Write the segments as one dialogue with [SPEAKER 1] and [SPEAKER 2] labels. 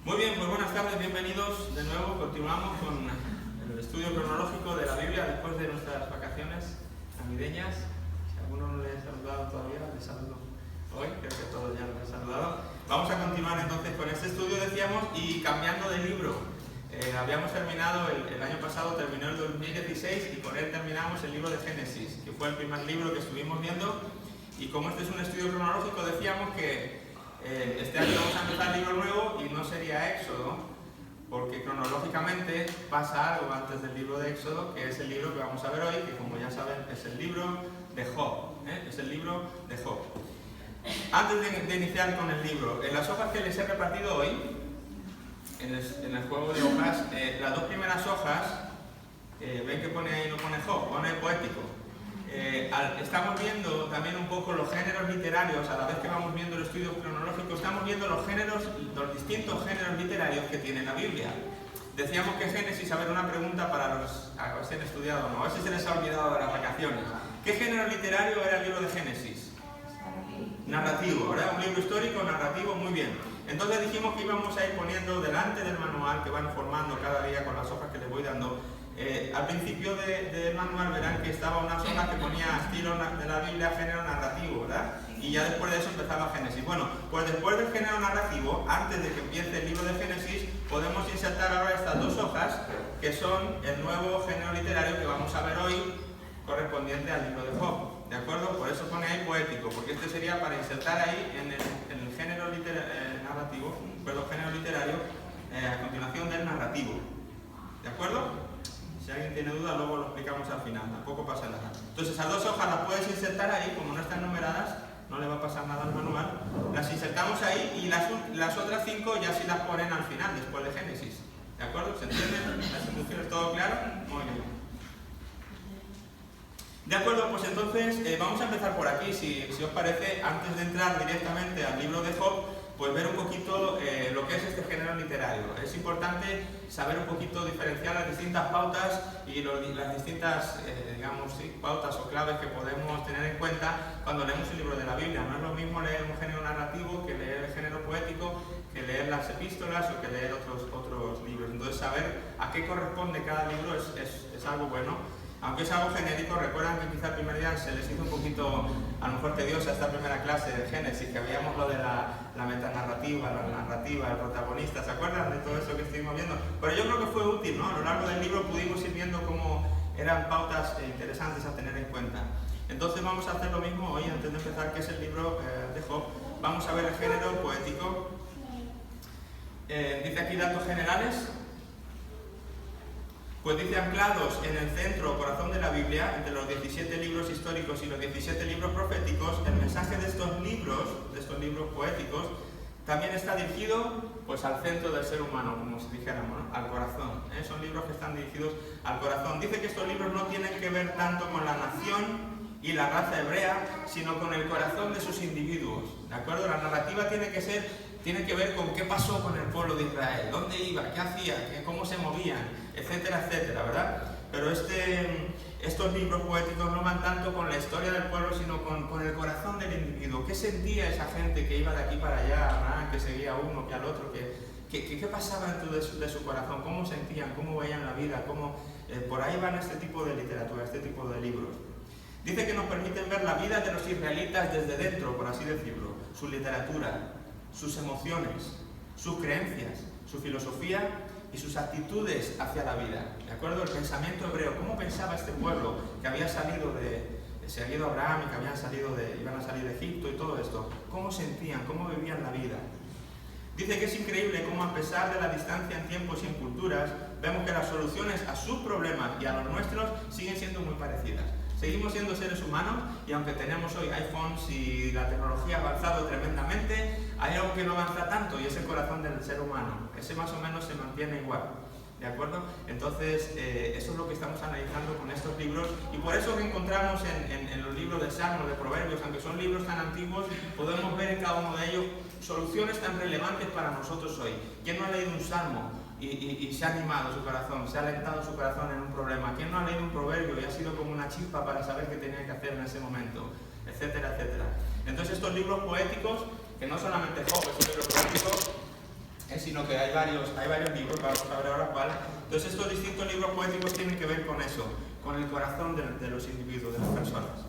[SPEAKER 1] Muy bien, pues buenas tardes, bienvenidos de nuevo. Continuamos con el estudio cronológico de la Biblia después de nuestras vacaciones navideñas. Si alguno no le he saludado todavía, les saludo hoy, creo que todos ya los he saludado. Vamos a continuar entonces con este estudio, decíamos, y cambiando de libro. Habíamos terminado, el año pasado terminó el 2016 y con él terminamos el libro de Génesis, que fue el primer libro que estuvimos viendo. Y como este es un estudio cronológico, decíamos que este año vamos a empezar el libro nuevo y no sería Éxodo, porque cronológicamente pasa algo antes del libro de Éxodo, que es el libro que vamos a ver hoy, que como ya saben es el libro de Job. Es el libro de Job. Antes de iniciar con el libro, en las hojas que les he repartido hoy, en el juego de hojas, las dos primeras hojas, ven que pone ahí, no pone Job, pone poético. Estamos viendo también un poco los géneros literarios, a la vez que vamos viendo el estudio cronológico, estamos viendo los distintos géneros literarios que tiene la Biblia. Decíamos que Génesis, a ver, una pregunta para los a ver si han estudiado o no, a ver si se les ha olvidado de las vacaciones. ¿Qué género literario era el libro de Génesis? Narrativo, ¿verdad? Un libro histórico, narrativo, muy bien. Entonces dijimos que íbamos a ir poniendo delante del manual que van formando cada día con las hojas que les voy dando. Al principio del manual verán que estaba unas hojas que ponía estilo de la Biblia, género narrativo, ¿verdad? Y ya después de eso empezaba Génesis. Bueno, pues después del género narrativo, antes de que empiece el libro de Génesis, podemos insertar ahora estas dos hojas, que son el nuevo género literario que vamos a ver hoy, correspondiente al libro de Job. ¿De acuerdo? Por eso pone ahí poético, porque este sería para insertar ahí en el género narrativo, perdón, género literario, a continuación del narrativo. ¿De acuerdo? Si alguien tiene duda, luego lo explicamos al final, tampoco pasa nada. Entonces, esas dos hojas las puedes insertar ahí, como no están numeradas, no le va a pasar nada al manual. Las insertamos ahí y las otras 5 ya sí las ponen al final, después de Génesis. ¿De acuerdo? ¿Se entienden las instrucciones? ¿Todo claro? Muy bien. De acuerdo, pues entonces vamos a empezar por aquí, si os parece, antes de entrar directamente al libro de Job, pues ver un poquito lo que es este género literario. Es importante saber un poquito diferenciar las distintas pautas y las distintas, digamos, sí, pautas o claves que podemos tener en cuenta cuando leemos el libro de la Biblia. No es lo mismo leer un género narrativo que leer el género poético, que leer las epístolas o que leer otros libros. Entonces saber a qué corresponde cada libro es algo bueno. Aunque es algo genérico, recuerdan que quizá el primer día se les hizo un poquito, a lo mejor tediosa esta primera clase de Génesis, que habíamos lo de la metanarrativa, la narrativa, el protagonista, ¿se acuerdan de todo eso que estuvimos viendo? Pero yo creo que fue útil, ¿no? A lo largo del libro pudimos ir viendo cómo eran pautas interesantes a tener en cuenta. Entonces vamos a hacer lo mismo hoy, antes de empezar, que es el libro de Job. Vamos a ver el género poético. Dice aquí datos generales. Pues dice, anclados en el centro o corazón de la Biblia, entre los 17 libros históricos y los 17 libros proféticos, el mensaje de estos libros poéticos, también está dirigido pues al centro del ser humano, como si dijéramos, ¿no? Al corazón. Son libros que están dirigidos al corazón. Dice que estos libros no tienen que ver tanto con la nación y la raza hebrea, sino con el corazón de sus individuos. ¿De acuerdo? La narrativa tiene que ver con qué pasó con el pueblo de Israel, dónde iba, qué hacía, cómo se movían, etcétera, etcétera, ¿verdad? Pero estos libros poéticos no van tanto con la historia del pueblo, sino con el corazón del individuo. ¿Qué sentía esa gente que iba de aquí para allá, ¿verdad? Que seguía a uno, que al otro? ¿Qué pasaba dentro de su corazón? ¿Cómo sentían? ¿Cómo veían la vida? Por ahí van este tipo de literatura, este tipo de libros. Dice que nos permiten ver la vida de los israelitas desde dentro, por así decirlo, su literatura, sus emociones, sus creencias, su filosofía y sus actitudes hacia la vida. ¿De acuerdo? El pensamiento hebreo. ¿Cómo pensaba este pueblo que había seguido a Abraham y que iban a salir de Egipto y todo esto? ¿Cómo sentían? ¿Cómo vivían la vida? Dice que es increíble cómo, a pesar de la distancia en tiempos y en culturas, vemos que las soluciones a sus problemas y a los nuestros siguen siendo muy parecidas. Seguimos siendo seres humanos y aunque tenemos hoy iPhones y la tecnología ha avanzado tremendamente, hay algo que no avanza tanto y es el corazón del ser humano. Ese más o menos se mantiene igual. ¿De acuerdo? Entonces, eso es lo que estamos analizando con estos libros y por eso que encontramos en los libros de Salmos, de Proverbios, aunque son libros tan antiguos, podemos ver en cada uno de ellos soluciones tan relevantes para nosotros hoy. ¿Quién no ha leído un Salmo y se ha animado su corazón, se ha alentado su corazón en un problema? ¿Quién no ha leído un proverbio y ha sido como una chispa para saber qué tenía que hacer en ese momento? Etcétera, etcétera. Entonces estos libros poéticos, que no solamente Job es un libro poético, es sino que hay varios libros, vamos a ver ahora cuál. Entonces estos distintos libros poéticos tienen que ver con eso, con el corazón de los individuos, de las personas.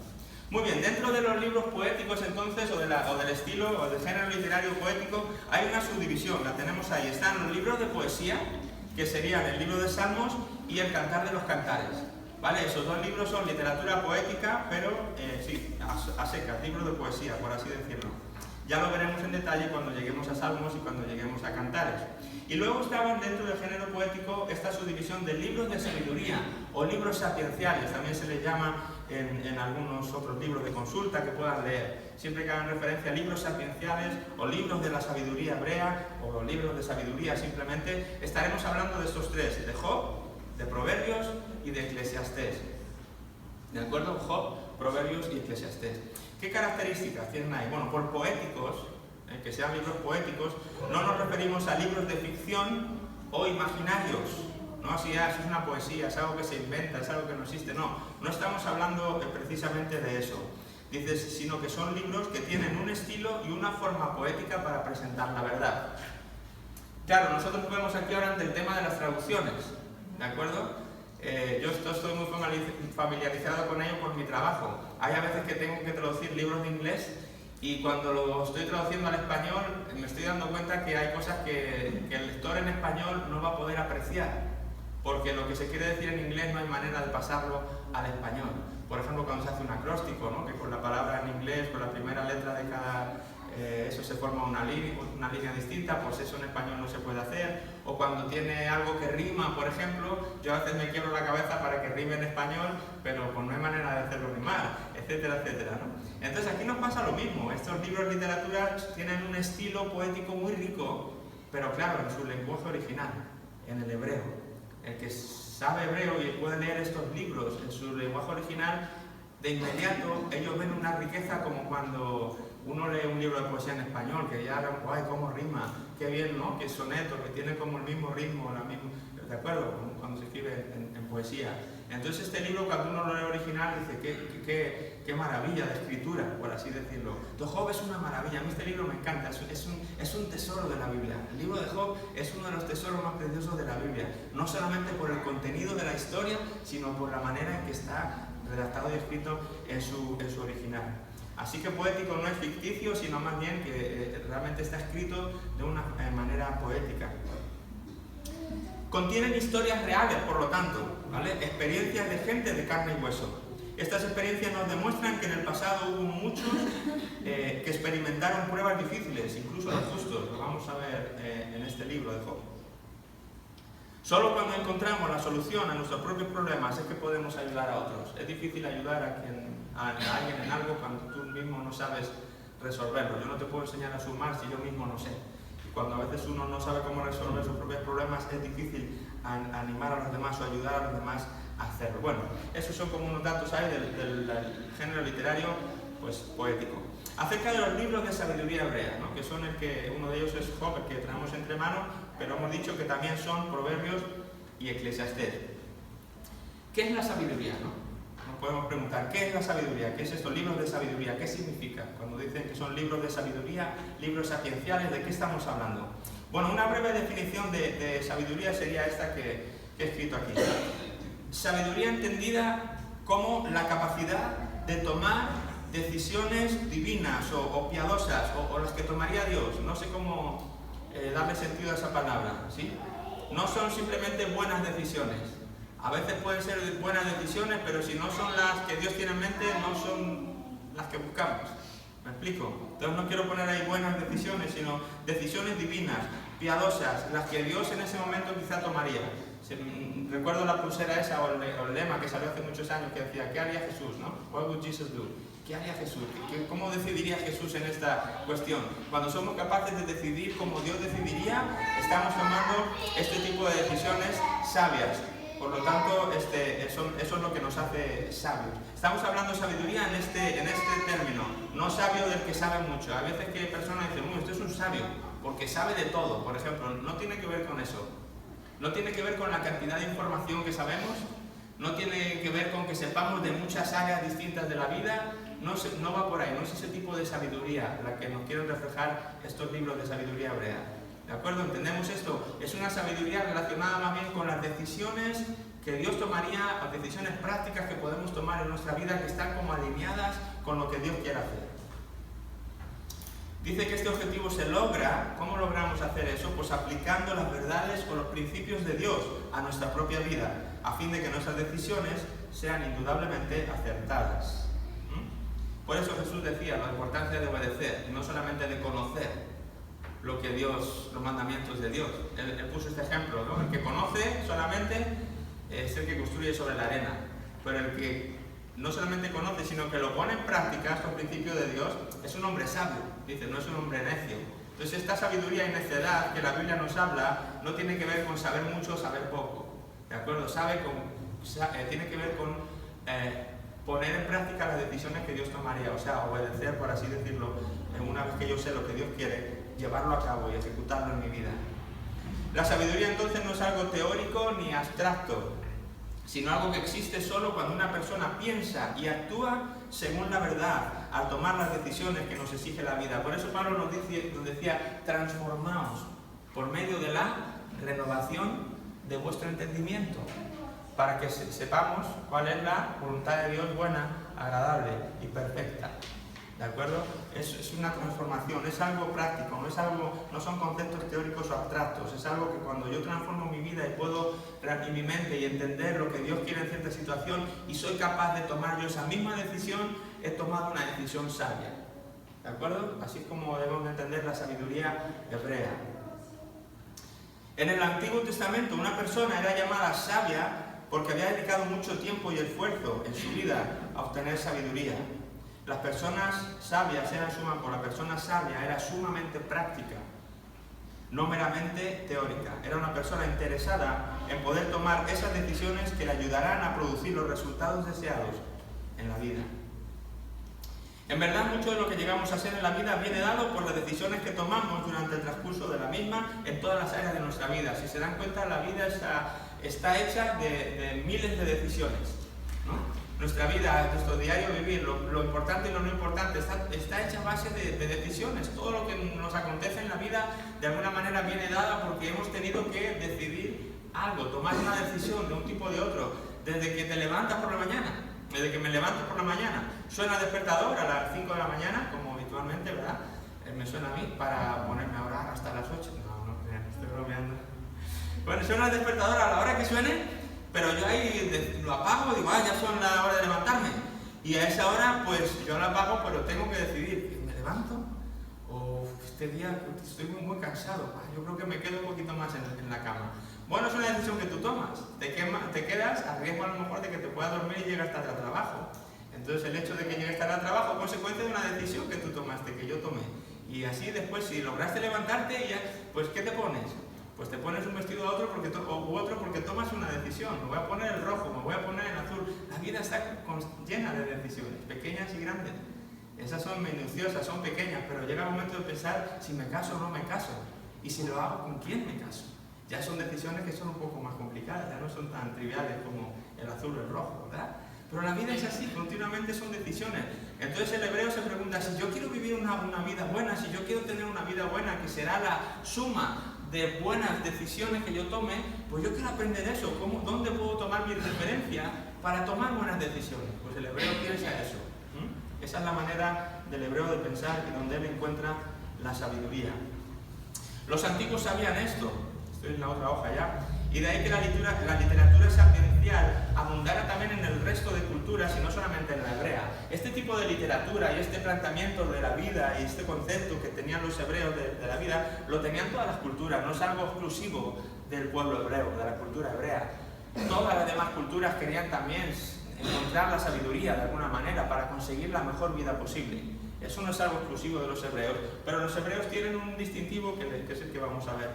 [SPEAKER 1] Muy bien, dentro de los libros poéticos entonces, o del estilo, o del género literario poético, hay una subdivisión, la tenemos ahí. Están los libros de poesía, que serían el libro de Salmos y el Cantar de los Cantares. ¿Vale? Esos dos libros son literatura poética, pero sí, a secas, libros de poesía, por así decirlo. Ya lo veremos en detalle cuando lleguemos a Salmos y cuando lleguemos a Cantares. Y luego estaban dentro del género poético esta subdivisión de libros de sabiduría o libros sapienciales, también se les llama en algunos otros libros de consulta que puedan leer. Siempre que hagan referencia a libros sapienciales o libros de la sabiduría hebrea o libros de sabiduría simplemente, estaremos hablando de estos tres, de Job, de Proverbios y de Eclesiastés. ¿De acuerdo? Job, Proverbios y Eclesiastés. ¿Qué características tienen ahí? Bueno, por poéticos, que sean libros poéticos, no nos referimos a libros de ficción o imaginarios. No, así es una poesía, es algo que se inventa, es algo que no existe. No estamos hablando precisamente de eso. Dices, sino que son libros que tienen un estilo y una forma poética para presentar la verdad. Claro, nosotros nos vemos aquí ahora ante el tema de las traducciones, ¿de acuerdo? Yo estoy muy familiarizado con ello por mi trabajo. Hay a veces que tengo que traducir libros de inglés y cuando lo estoy traduciendo al español me estoy dando cuenta que hay cosas que el lector en español no va a poder apreciar, porque lo que se quiere decir en inglés no hay manera de pasarlo al español. Por ejemplo, cuando se hace un acróstico, ¿no? Que con la palabra en inglés, con la primera letra de cada... eso se forma una línea distinta, pues eso en español no se puede hacer. O cuando tiene algo que rima, por ejemplo, yo a veces me quiebro la cabeza para que rime en español, pero pues no hay manera de hacerlo rimar, etcétera, etcétera, ¿no? Entonces aquí nos pasa lo mismo. Estos libros de literatura tienen un estilo poético muy rico, pero claro, en su lenguaje original, en el hebreo. El que sabe hebreo y puede leer estos libros en su lenguaje original, de inmediato ellos ven una riqueza como cuando uno lee un libro de poesía en español, que ya, guay, cómo rima, qué bien, ¿no? Que soneto, que tiene como el mismo ritmo, ¿de acuerdo? Cuando se escribe en poesía. Entonces este libro, cuando uno lo lee original, dice, qué maravilla de escritura, por así decirlo. Entonces Job es una maravilla, a mí este libro me encanta, es un tesoro de la Biblia. El libro de Job es uno de los tesoros más preciosos de la Biblia, no solamente por el contenido de la historia, sino por la manera en que está redactado y escrito en su original. Así que poético no es ficticio, sino más bien que realmente está escrito de una manera poética. Contienen historias reales, por lo tanto, ¿vale? Experiencias de gente de carne y hueso. Estas experiencias nos demuestran que en el pasado hubo muchos que experimentaron pruebas difíciles, incluso los justos, lo vamos a ver en este libro de Job. Solo cuando encontramos la solución a nuestros propios problemas es que podemos ayudar a otros. Es difícil ayudar a alguien en algo cuando tú mismo no sabes resolverlo. Yo no te puedo enseñar a sumar si yo mismo no sé. Y cuando a veces uno no sabe cómo resolver sus propios problemas, es difícil animar a los demás o ayudar a los demás a hacerlo. Bueno, esos son como unos datos ahí del género literario pues, poético. Acerca de los libros de sabiduría hebrea, ¿no? Que son uno de ellos es Job, el que tenemos entre manos, pero hemos dicho que también son Proverbios y Eclesiastés. ¿Qué es la sabiduría, no? Nos podemos preguntar, ¿qué es la sabiduría? ¿Qué es estos libros de sabiduría? ¿Qué significa? Cuando dicen que son libros de sabiduría, libros sapienciales, ¿de qué estamos hablando? Bueno, una breve definición de sabiduría sería esta que he escrito aquí. Sabiduría entendida como la capacidad de tomar decisiones divinas o piadosas, o las que tomaría Dios. No sé cómo darle sentido a esa palabra, ¿sí? No son simplemente buenas decisiones. A veces pueden ser buenas decisiones, pero si no son las que Dios tiene en mente, no son las que buscamos. ¿Me explico? Entonces no quiero poner ahí buenas decisiones, sino decisiones divinas, piadosas, las que Dios en ese momento quizá tomaría. Recuerdo la pulsera esa o el lema que salió hace muchos años que decía, ¿qué haría Jesús? ¿No? What would Jesus do? ¿Qué haría Jesús? ¿Cómo decidiría Jesús en esta cuestión? Cuando somos capaces de decidir como Dios decidiría, estamos tomando este tipo de decisiones sabias. Por lo tanto, eso es lo que nos hace sabios. Estamos hablando de sabiduría en este término, no sabio del que sabe mucho. A veces que personas dicen, esto es un sabio, porque sabe de todo, por ejemplo. No tiene que ver con eso. No tiene que ver con la cantidad de información que sabemos, no tiene que ver con que sepamos de muchas áreas distintas de la vida, no va por ahí, no es ese tipo de sabiduría la que nos quieren reflejar estos libros de sabiduría hebrea. ¿De acuerdo? ¿Entendemos esto? Es una sabiduría relacionada más bien con las decisiones que Dios tomaría, las decisiones prácticas que podemos tomar en nuestra vida, que están como alineadas con lo que Dios quiere hacer. Dice que este objetivo se logra. ¿Cómo logramos hacer eso? Pues aplicando las verdades o los principios de Dios a nuestra propia vida, a fin de que nuestras decisiones sean indudablemente acertadas. Por eso Jesús decía la importancia de obedecer, y no solamente de conocer lo que Dios, los mandamientos de Dios. Él puso este ejemplo, ¿no? El que conoce solamente es el que construye sobre la arena, pero el que no solamente conoce, sino que lo pone en práctica, estos principios de Dios, es un hombre sabio, dice, no es un hombre necio. Entonces esta sabiduría y necedad que la Biblia nos habla no tiene que ver con saber mucho o saber poco, ¿de acuerdo? Tiene que ver con poner en práctica las decisiones que Dios tomaría, o sea, obedecer, por así decirlo, una vez que yo sé lo que Dios quiere, llevarlo a cabo y ejecutarlo en mi vida. La sabiduría entonces no es algo teórico ni abstracto, sino algo que existe solo cuando una persona piensa y actúa según la verdad, al tomar las decisiones que nos exige la vida. Por eso Pablo nos decía, transformaos por medio de la renovación de vuestro entendimiento, para que sepamos cuál es la voluntad de Dios buena, agradable y perfecta. ¿De acuerdo? Es una transformación, es algo práctico, no son conceptos teóricos o abstractos, es algo que cuando yo transformo mi vida y puedo abrir mi mente y entender lo que Dios quiere en cierta situación y soy capaz de tomar yo esa misma decisión, he tomado una decisión sabia. ¿De acuerdo? Así es como debemos de entender la sabiduría hebrea. En el Antiguo Testamento una persona era llamada sabia porque había dedicado mucho tiempo y esfuerzo en su vida a obtener sabiduría. Las personas sabias por la persona sabia era sumamente práctica, no meramente teórica. Era una persona interesada en poder tomar esas decisiones que le ayudarán a producir los resultados deseados en la vida. En verdad, mucho de lo que llegamos a ser en la vida viene dado por las decisiones que tomamos durante el transcurso de la misma en todas las áreas de nuestra vida. Si se dan cuenta, la vida está hecha de miles de decisiones, ¿no? Nuestra vida, nuestro diario vivir, lo importante y lo no importante, está hecha a base de decisiones. Todo lo que nos acontece en la vida, de alguna manera, viene dada porque hemos tenido que decidir algo, tomar una decisión de un tipo o de otro. Desde que te levantas por la mañana, desde que me levanto por la mañana, suena el despertador a las 5 de la mañana, como habitualmente, ¿verdad? Me suena a mí para ponerme a orar hasta las 8. No crean, estoy bromeando. Bueno, suena el despertador a la hora que suene, pero yo ahí lo apago y digo, ya son la hora de levantarme. Y a esa hora, pues yo lo apago, pero tengo que decidir, ¿me levanto? O este día estoy muy cansado, yo creo que me quedo un poquito más en la cama. Bueno, es una decisión que tú tomas. Te quedas a riesgo a lo mejor de que te puedas dormir y llegas tarde al trabajo. Entonces el hecho de que llegues tarde al trabajo es consecuencia de una decisión que tú tomaste, que yo tomé. Y así después, si lograste levantarte, pues ¿qué te pones? Pues te pones un vestido u otro porque tomas una decisión. Me voy a poner el rojo, me voy a poner el azul. La vida está llena de decisiones, pequeñas y grandes. Esas son minuciosas, son pequeñas, pero llega el momento de pensar si me caso o no me caso. Y si lo hago, ¿con quién me caso? Ya son decisiones que son un poco más complicadas, ya no son tan triviales como el azul o el rojo, ¿verdad? Pero la vida es así, continuamente son decisiones. Entonces el hebreo se pregunta, si yo quiero vivir una vida buena, si yo quiero tener una vida buena que será la suma de buenas decisiones que yo tome, pues yo quiero aprender eso. ¿Dónde puedo tomar mi referencia para tomar buenas decisiones? Pues el hebreo piensa eso. Esa es la manera del hebreo de pensar y donde él encuentra la sabiduría. Los antiguos sabían esto, estoy en la otra hoja ya, y de ahí que la literatura sapiencial abundara también en el resto de culturas y no solamente en la hebrea. Este tipo de literatura y este planteamiento de la vida y este concepto que tenían los hebreos de la vida, lo tenían todas las culturas, no es algo exclusivo del pueblo hebreo, de la cultura hebrea. Todas las demás culturas querían también encontrar la sabiduría de alguna manera para conseguir la mejor vida posible. Eso no es algo exclusivo de los hebreos, pero los hebreos tienen un distintivo que es el que vamos a ver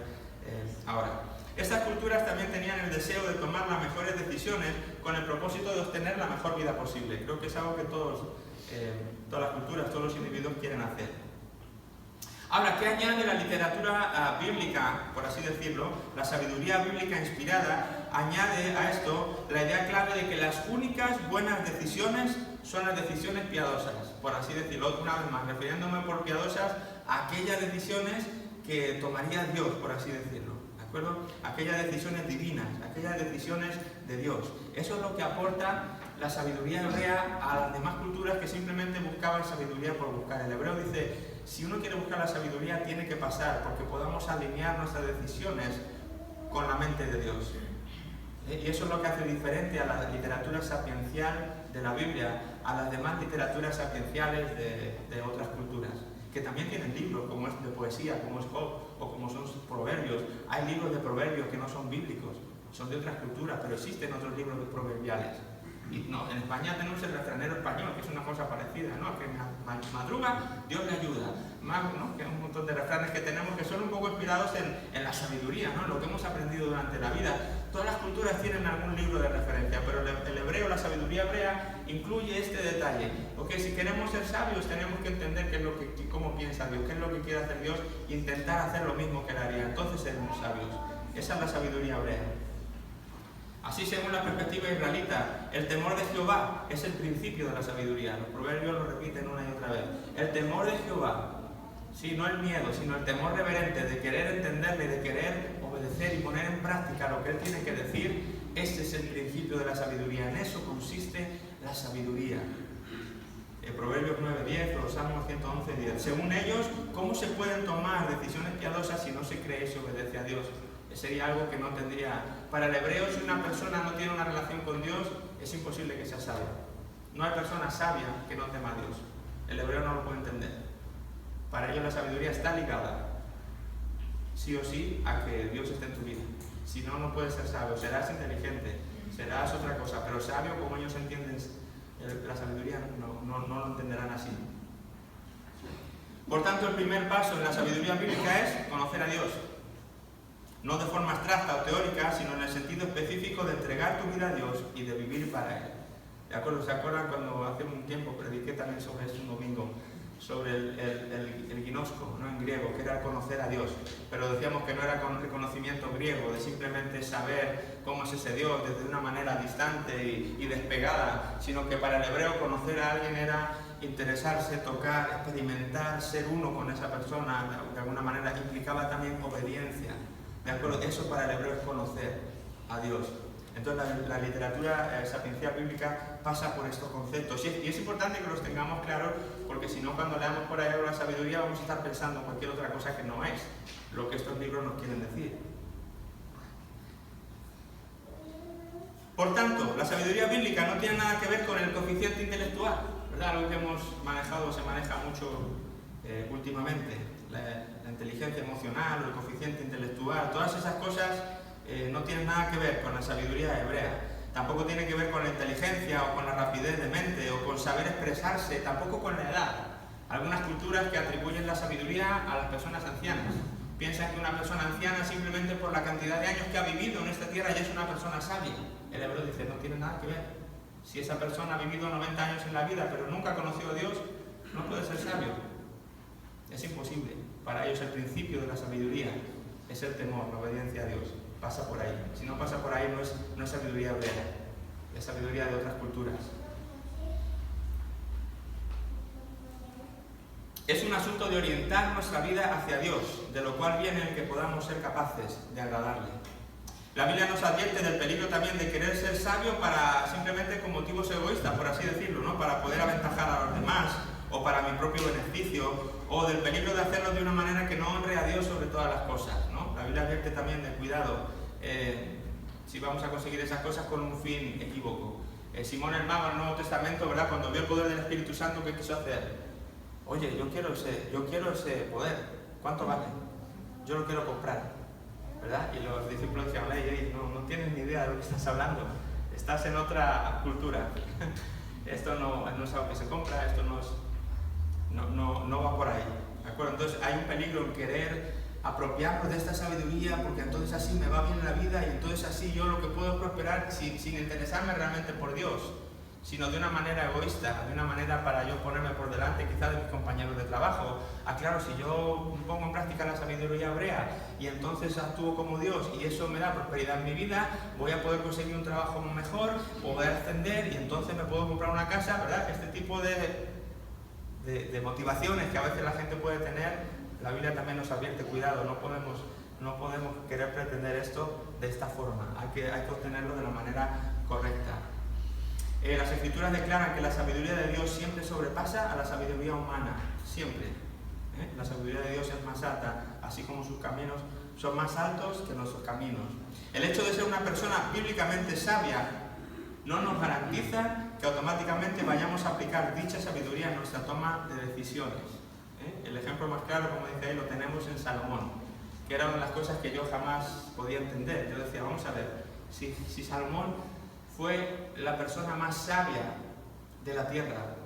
[SPEAKER 1] ahora. Estas culturas también tenían el deseo de tomar las mejores decisiones con el propósito de obtener la mejor vida posible. Creo que es algo que todas las culturas, todos los individuos quieren hacer. Ahora, ¿qué añade la literatura bíblica, por así decirlo? La sabiduría bíblica inspirada añade a esto la idea clave de que las únicas buenas decisiones son las decisiones piadosas, por así decirlo. Una vez más, refiriéndome por piadosas a aquellas decisiones que tomaría Dios, por así decirlo, ¿de acuerdo? Aquellas decisiones divinas, aquellas decisiones de Dios. Eso es lo que aporta la sabiduría hebrea a las demás culturas que simplemente buscaban sabiduría por buscar. El hebreo dice, si uno quiere buscar la sabiduría, tiene que pasar, porque podamos alinear nuestras decisiones con la mente de Dios. Y eso es lo que hace diferente a la literatura sapiencial de la Biblia a las demás literaturas sapienciales de otras culturas, que también tienen libros como es de poesía, como es Job o como son proverbios. Hay libros de proverbios que no son bíblicos, son de otras culturas, pero existen otros libros proverbiales. Y no, en España tenemos el refranero español, que es una cosa parecida, ¿no? Que madruga, Dios le ayuda. ¿No? Que hay un montón de refranes que tenemos que son un poco inspirados en la sabiduría, ¿no? Lo que hemos aprendido durante la vida. Todas las culturas tienen algún libro de referencia, pero el hebreo, la sabiduría hebrea, incluye este detalle. Porque si queremos ser sabios, tenemos que entender qué es lo que, cómo piensa Dios, qué es lo que quiere hacer Dios, e intentar hacer lo mismo que él haría. Entonces seremos sabios. Esa es la sabiduría hebrea. Así, según la perspectiva israelita, el temor de Jehová es el principio de la sabiduría. Los proverbios lo repiten una y otra vez. El temor de Jehová, sí, no el miedo, sino el temor reverente de querer entenderle, de querer obedecer y poner en práctica lo que él tiene que decir, ese es el principio de la sabiduría. En eso consiste la sabiduría. Proverbios 9:10 o Salmos 111:10. Según ellos, ¿cómo se pueden tomar decisiones piadosas si no se cree y se obedece a Dios? Sería algo que no tendría. Para el hebreo, si una persona no tiene una relación con Dios, es imposible que sea sabia. No hay persona sabia que no tema a Dios. El hebreo no lo puede entender. Para ellos la sabiduría está ligada, sí o sí, a que Dios esté en tu vida. Si no, no puedes ser sabio. Serás inteligente, serás otra cosa, pero sabio, como ellos entienden la sabiduría, no lo entenderán así. Por tanto, el primer paso en la sabiduría bíblica es conocer a Dios. No de forma abstracta o teórica, sino en el sentido específico de entregar tu vida a Dios y de vivir para Él. ¿De acuerdo? ¿Se acuerdan cuando hace un tiempo prediqué también sobre esto un domingo? Sobre el ginosko, ¿no? En griego, que era el conocer a Dios. Pero decíamos que no era con reconocimiento griego, de simplemente saber cómo es ese Dios desde una manera distante y despegada, sino que para el hebreo conocer a alguien era interesarse, tocar, experimentar, ser uno con esa persona. De alguna manera implicaba también obediencia. ¿De acuerdo? Eso para el hebreo es conocer a Dios. Entonces la literatura sapiencial bíblica pasa por estos conceptos. Y es importante que los tengamos claros, porque si no, cuando leamos por ahí la sabiduría vamos a estar pensando cualquier otra cosa que no es lo que estos libros nos quieren decir. Por tanto, la sabiduría bíblica no tiene nada que ver con el coeficiente intelectual, ¿verdad? Algo que hemos manejado, se maneja mucho últimamente. La inteligencia emocional o el coeficiente intelectual, todas esas cosas no tienen nada que ver con la sabiduría hebrea. Tampoco tiene que ver con la inteligencia o con la rapidez de mente o con saber expresarse, tampoco con la edad. Algunas culturas que atribuyen la sabiduría a las personas ancianas. Piensan que una persona anciana simplemente por la cantidad de años que ha vivido en esta tierra ya es una persona sabia. El hebreo dice, no tiene nada que ver. Si esa persona ha vivido 90 años en la vida pero nunca ha conocido a Dios, no puede ser sabio. Es imposible. Para ellos el principio de la sabiduría es el temor, la obediencia a Dios. Pasa por ahí. Si no pasa por ahí no es sabiduría hebrea, es sabiduría de otras culturas. Es un asunto de orientar nuestra vida hacia Dios, de lo cual viene el que podamos ser capaces de agradarle. La Biblia nos advierte del peligro también de querer ser sabio para simplemente con motivos egoístas, por así decirlo, ¿no? Para poder aventajar a los demás o para mi propio beneficio, o del peligro de hacerlo de una manera que no honre a Dios sobre todas las cosas, ¿no? La Biblia advierte también de cuidado si vamos a conseguir esas cosas con un fin equívoco. Simón el Mago en el Nuevo Testamento, ¿verdad? Cuando vio el poder del Espíritu Santo, ¿qué quiso hacer? Oye, yo quiero ese poder. ¿Cuánto vale? Yo lo quiero comprar, ¿verdad? Y los discípulos decían, no tienes ni idea de lo que estás hablando. Estás en otra cultura. Esto no es algo que se compra, esto no va por ahí, ¿de acuerdo? Entonces hay un peligro en querer apropiarnos de esta sabiduría, porque entonces así me va bien la vida y entonces así yo lo que puedo prosperar sin interesarme realmente por Dios, sino de una manera egoísta, de una manera para yo ponerme por delante quizás de mis compañeros de trabajo. Claro, si yo pongo en práctica la sabiduría hebrea y entonces actúo como Dios y eso me da prosperidad en mi vida, voy a poder conseguir un trabajo mejor, o voy a ascender y entonces me puedo comprar una casa, ¿verdad? Este tipo de motivaciones que a veces la gente puede tener la Biblia también nos advierte, cuidado, no podemos querer pretender esto de esta forma, hay que obtenerlo de la manera correcta. Las Escrituras declaran que la sabiduría de Dios siempre sobrepasa a la sabiduría humana, siempre. La sabiduría de Dios es más alta, así como sus caminos son más altos que nuestros caminos. El hecho de ser una persona bíblicamente sabia no nos garantiza que automáticamente vayamos a aplicar dicha sabiduría en nuestra toma de decisiones. El ejemplo más claro, como dice ahí, lo tenemos en Salomón, que era una de las cosas que yo jamás podía entender. Yo decía, vamos a ver, si Salomón fue la persona más sabia de la tierra,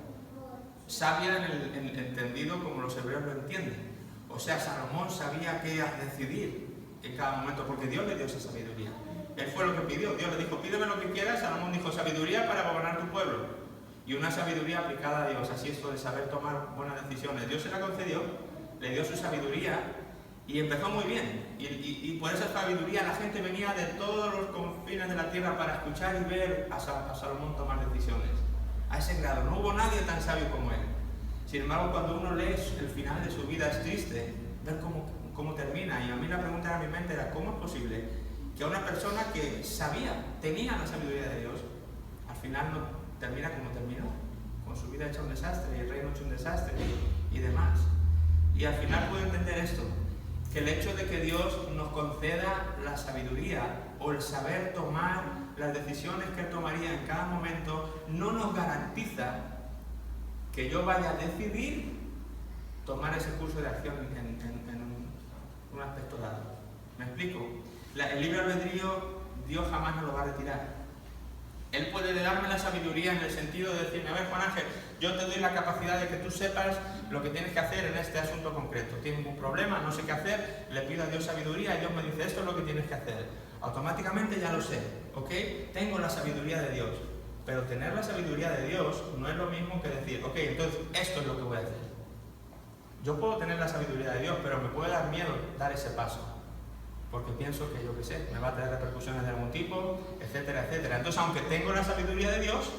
[SPEAKER 1] sabia en el entendido como los hebreos lo entienden. O sea, Salomón sabía qué decidir en cada momento, porque Dios le dio esa sabiduría. Él fue lo que pidió. Dios le dijo, pídeme lo que quieras. Salomón dijo, sabiduría para gobernar tu pueblo. Y una sabiduría aplicada a Dios. Así esto de saber tomar buenas decisiones. Dios se la concedió, le dio su sabiduría y empezó muy bien. Y por esa sabiduría la gente venía de todos los confines de la tierra para escuchar y ver a Salomón tomar decisiones. A ese grado. No hubo nadie tan sabio como él. Sin embargo, cuando uno lee el final de su vida es triste ver cómo termina. Y a mí la pregunta en mi mente era, ¿cómo es posible que a una persona que tenía la sabiduría de Dios, al final no termina como terminó? Con su vida hecha un desastre y el reino hecho un desastre y demás. Y al final puedo entender esto, que el hecho de que Dios nos conceda la sabiduría o el saber tomar las decisiones que Él tomaría en cada momento no nos garantiza que yo vaya a decidir tomar ese curso de acción en un aspecto dado. ¿Me explico? El libre albedrío Dios jamás nos lo va a retirar. Él puede darme la sabiduría en el sentido de decirme, a ver, Juan Ángel, yo te doy la capacidad de que tú sepas lo que tienes que hacer en este asunto concreto. Tienes un problema, no sé qué hacer, le pido a Dios sabiduría y Dios me dice, esto es lo que tienes que hacer. Automáticamente ya lo sé, ¿ok? Tengo la sabiduría de Dios. Pero tener la sabiduría de Dios no es lo mismo que decir, ok, entonces esto es lo que voy a hacer. Yo puedo tener la sabiduría de Dios, pero me puede dar miedo dar ese paso. Porque pienso que, yo qué sé, me va a traer repercusiones de algún tipo, etcétera, etcétera. Entonces, aunque tengo la sabiduría de Dios,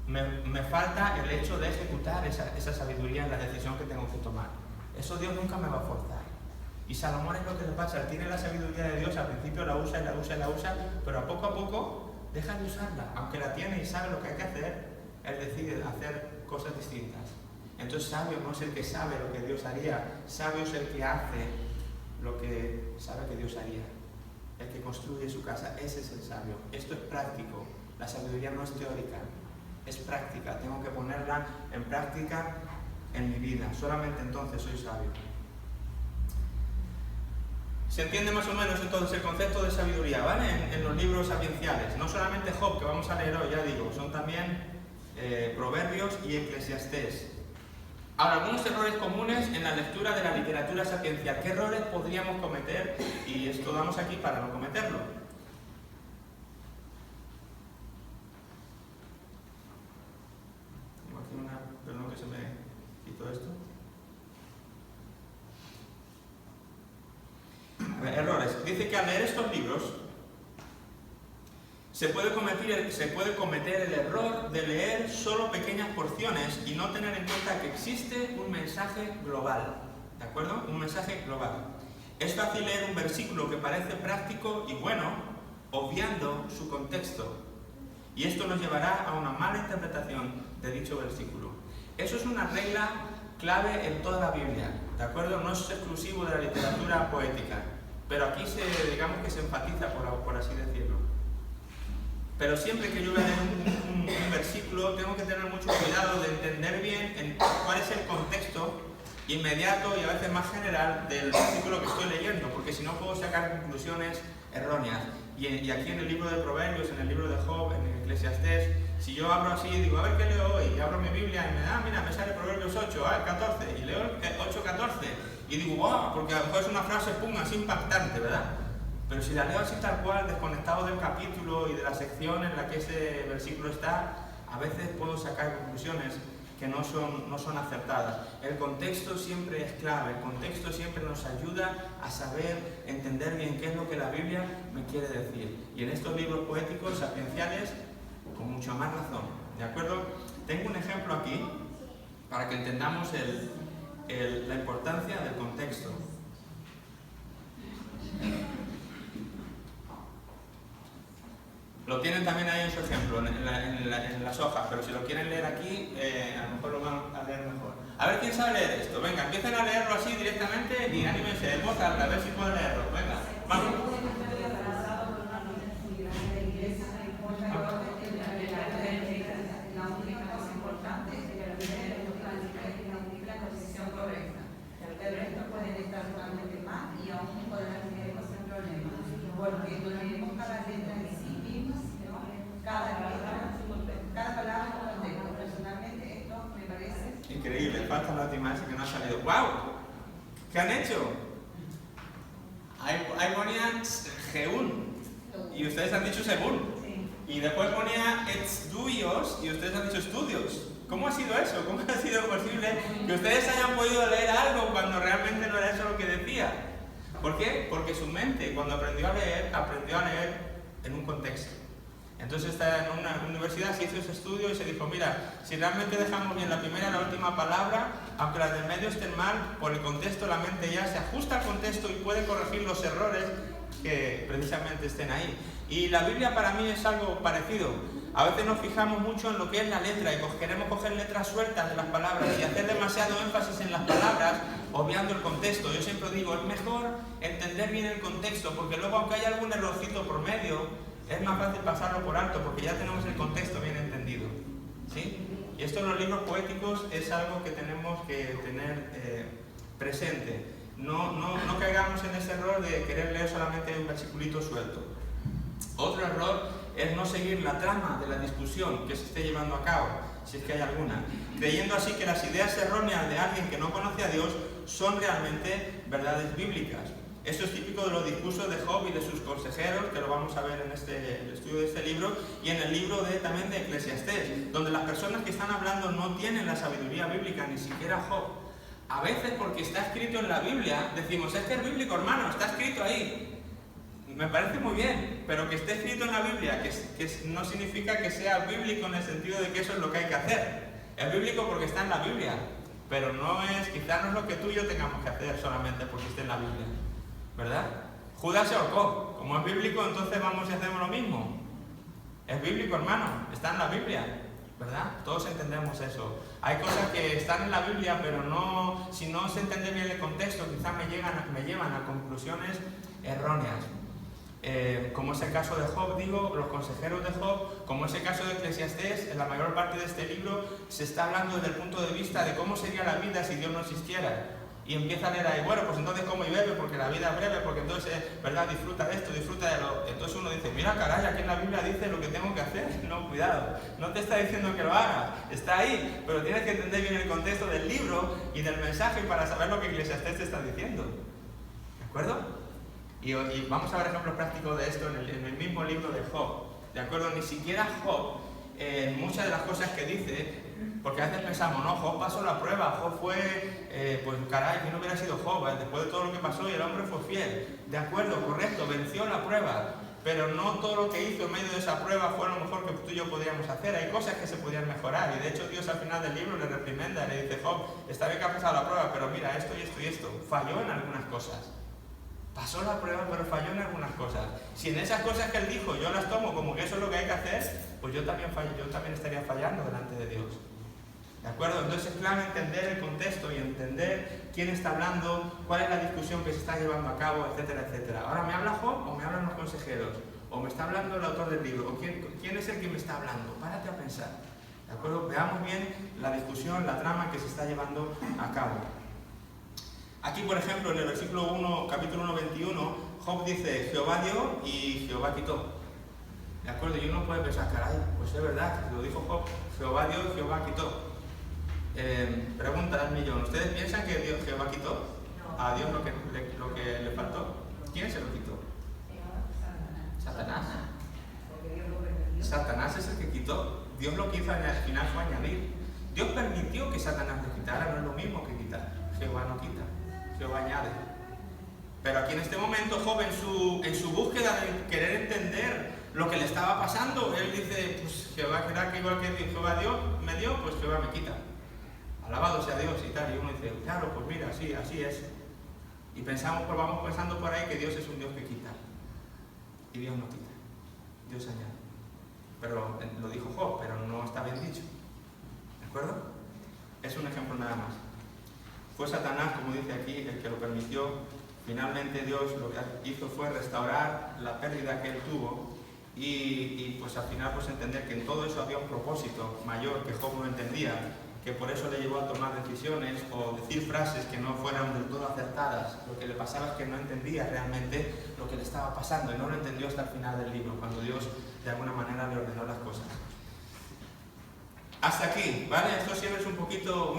[SPEAKER 1] me falta el hecho de ejecutar esa sabiduría en la decisión que tengo que tomar. Eso Dios nunca me va a forzar. Y Salomón es lo que le pasa, él tiene la sabiduría de Dios, al principio la usa, pero a poco deja de usarla. Aunque la tiene y sabe lo que hay que hacer, él decide hacer cosas distintas. Entonces, sabio no es el que sabe lo que Dios haría, sabio es el que hace lo que sabe que Dios haría, el que construye su casa. Ese es el sabio. Esto es práctico. La sabiduría no es teórica, es práctica. Tengo que ponerla en práctica en mi vida. Solamente entonces soy sabio. Se entiende más o menos entonces el concepto de sabiduría, ¿vale? En los libros sapienciales. No solamente Job, que vamos a leer hoy, ya digo, son también Proverbios y Eclesiastés. Ahora, algunos errores comunes en la lectura de la literatura sapiencial. ¿Qué errores podríamos cometer? Y esto damos aquí para no cometerlo. Tengo aquí perdón que se me quitó esto. A ver, errores. Dice que al leer estos libros se puede cometer el error de leer solo pequeñas porciones y no tener en cuenta que existe un mensaje global, ¿de acuerdo? Un mensaje global. Es fácil leer un versículo que parece práctico y bueno, obviando su contexto, y esto nos llevará a una mala interpretación de dicho versículo. Eso es una regla clave en toda la Biblia, ¿de acuerdo? No es exclusivo de la literatura poética, pero aquí digamos que se enfatiza, por así decirlo. Pero siempre que yo voy a leer un versículo, tengo que tener mucho cuidado de entender bien cuál es el contexto inmediato y a veces más general del versículo que estoy leyendo, porque si no puedo sacar conclusiones erróneas. Y aquí en el libro de Proverbios, en el libro de Job, en Eclesiastés, si yo abro así y digo, a ver qué leo hoy, y abro mi Biblia y mira, me sale Proverbios 8, 14, y leo 8:14, y digo, wow, porque a lo mejor es una frase, pum, así impactante, ¿verdad? Pero si la leo así tal cual, desconectado del capítulo y de la sección en la que ese versículo está, a veces puedo sacar conclusiones que no son acertadas. El contexto siempre es clave, el contexto siempre nos ayuda a saber, entender bien qué es lo que la Biblia me quiere decir. Y en estos libros poéticos, sapienciales, con mucha más razón, ¿de acuerdo? Tengo un ejemplo aquí, para que entendamos la importancia del contexto. Lo tienen también ahí en su ejemplo, en las hojas, pero si lo quieren leer aquí, a lo mejor lo van a leer mejor. A ver quién sabe leer esto. Venga, empiecen a leerlo así directamente y anímense de voz alta, a ver si pueden leerlo. Venga, vamos.
[SPEAKER 2] El resto pueden estar totalmente mal y aún podrán tener sin problema, porque no tenemos cada letra en sí misma, sino cada palabra en contexto. Personalmente esto me parece
[SPEAKER 1] increíble, falta la última vez que no ha salido. ¡Wow! ¿Qué han hecho? Ahí ponía Geún y ustedes han dicho según. Y después ponía estudios y ustedes han dicho estudios. ¿Cómo ha sido eso? ¿Cómo ha sido posible que ustedes hayan podido leer algo cuando realmente no era eso lo que decía? ¿Por qué? Porque su mente, cuando aprendió a leer en un contexto. Entonces está en una universidad, se hizo ese estudio y se dijo, mira, si realmente dejamos bien la primera y la última palabra, aunque las del medio estén mal, por el contexto la mente ya se ajusta al contexto y puede corregir los errores que precisamente estén ahí. Y la Biblia para mí es algo parecido. A veces nos fijamos mucho en lo que es la letra y queremos coger letras sueltas de las palabras y hacer demasiado énfasis en las palabras, obviando el contexto. Yo siempre digo, es mejor entender bien el contexto, porque luego aunque haya algún errorcito por medio, es más fácil pasarlo por alto, porque ya tenemos el contexto bien entendido. ¿Sí? Y esto en los libros poéticos es algo que tenemos que tener presente. No caigamos en ese error de querer leer solamente un versículito suelto. Otro error es no seguir la trama de la discusión que se esté llevando a cabo, si es que hay alguna, creyendo así que las ideas erróneas de alguien que no conoce a Dios son realmente verdades bíblicas. Esto es típico de los discursos de Job y de sus consejeros, que lo vamos a ver en el estudio de este libro, y en el libro también de Eclesiastés, donde las personas que están hablando no tienen la sabiduría bíblica, ni siquiera Job. A veces porque está escrito en la Biblia, decimos, es que es bíblico, hermano, está escrito ahí. Me parece muy bien, pero que esté escrito en la Biblia, que no significa que sea bíblico en el sentido de que eso es lo que hay que hacer. Es bíblico porque está en la Biblia, pero quizás no es lo que tú y yo tengamos que hacer solamente porque esté en la Biblia, ¿verdad? Judas se ahorcó, como es bíblico, entonces vamos y hacemos lo mismo. Es bíblico, hermano, está en la Biblia, ¿verdad? Todos entendemos eso. Hay cosas que están en la Biblia, pero si no se entiende bien el contexto, quizás me llevan a conclusiones erróneas. Como es el caso de Job, los consejeros de Job, como es el caso de Eclesiastés, en la mayor parte de este libro se está hablando desde el punto de vista de cómo sería la vida si Dios no existiera. Y empieza a leer ahí, bueno, pues entonces come y bebe, porque la vida es breve, porque entonces, ¿verdad? Disfruta de esto, disfruta de lo... Entonces uno dice, mira caray, aquí en la Biblia dice lo que tengo que hacer. No, cuidado, no te está diciendo que lo haga, está ahí, pero tienes que entender bien el contexto del libro y del mensaje para saber lo que Eclesiastés te está diciendo. ¿De acuerdo? Y vamos a ver ejemplos prácticos de esto en el mismo libro de Job. ¿De acuerdo? Ni siquiera Job, muchas de las cosas que dice, porque a veces pensamos, no, Job pasó la prueba, Job fue, pues caray, que no hubiera sido Job, después de todo lo que pasó y el hombre fue fiel. De acuerdo, correcto, venció la prueba, pero no todo lo que hizo en medio de esa prueba fue lo mejor que tú y yo podríamos hacer. Hay cosas que se podían mejorar y de hecho Dios al final del libro le reprimenda, le dice, Job, está bien que ha pasado la prueba, pero mira, esto y esto y esto, falló en algunas cosas. Pasó la prueba, pero falló en algunas cosas. Si en esas cosas que él dijo yo las tomo como que eso es lo que hay que hacer, pues yo también estaría fallando delante de Dios. ¿De acuerdo? Entonces es clave entender el contexto y entender quién está hablando, cuál es la discusión que se está llevando a cabo, etcétera, etcétera. Ahora, ¿me habla Job o me hablan los consejeros? ¿O me está hablando el autor del libro? ¿O quién es el que me está hablando? Párate a pensar. ¿De acuerdo? Veamos bien la discusión, la trama que se está llevando a cabo. Aquí, por ejemplo, en el versículo 1, capítulo 1, 21, Job dice, Jehová dio y Jehová quitó. ¿De acuerdo? Y uno puede pensar, caray, pues es verdad, lo dijo Job, Jehová dio y Jehová quitó. Pregunta al millón, ¿ustedes piensan que Jehová quitó a Dios lo que le faltó? ¿Quién se lo quitó? Satanás. Satanás es el que quitó. Dios lo que hizo al final fue añadir. Dios permitió que Satanás le quitara, no es lo mismo que quitar. Jehová no quita, Jehová añade. Pero aquí en este momento Job, en su búsqueda de querer entender lo que le estaba pasando, él dice, pues Jehová, ¿será que igual que Jehová me dio, pues Jehová me quita? alabado sea Dios y tal, y uno dice, claro, pues mira, sí, así es. Y pensamos, pues vamos pensando por ahí que Dios es un Dios que quita. Y Dios no quita, Dios añade. Pero lo dijo Job, pero no está bien dicho. ¿De acuerdo? Es un ejemplo nada más. Fue Satanás, como dice aquí, el que lo permitió. Finalmente Dios lo que hizo fue restaurar la pérdida que él tuvo y pues al final pues entender que en todo eso había un propósito mayor que Job no entendía, que por eso le llevó a tomar decisiones o decir frases que no fueran del todo acertadas. Lo que le pasaba es que no entendía realmente lo que le estaba pasando y no lo entendió hasta el final del libro, cuando Dios de alguna manera le ordenó las cosas. Hasta aquí, ¿vale? Esto siempre es un poquito,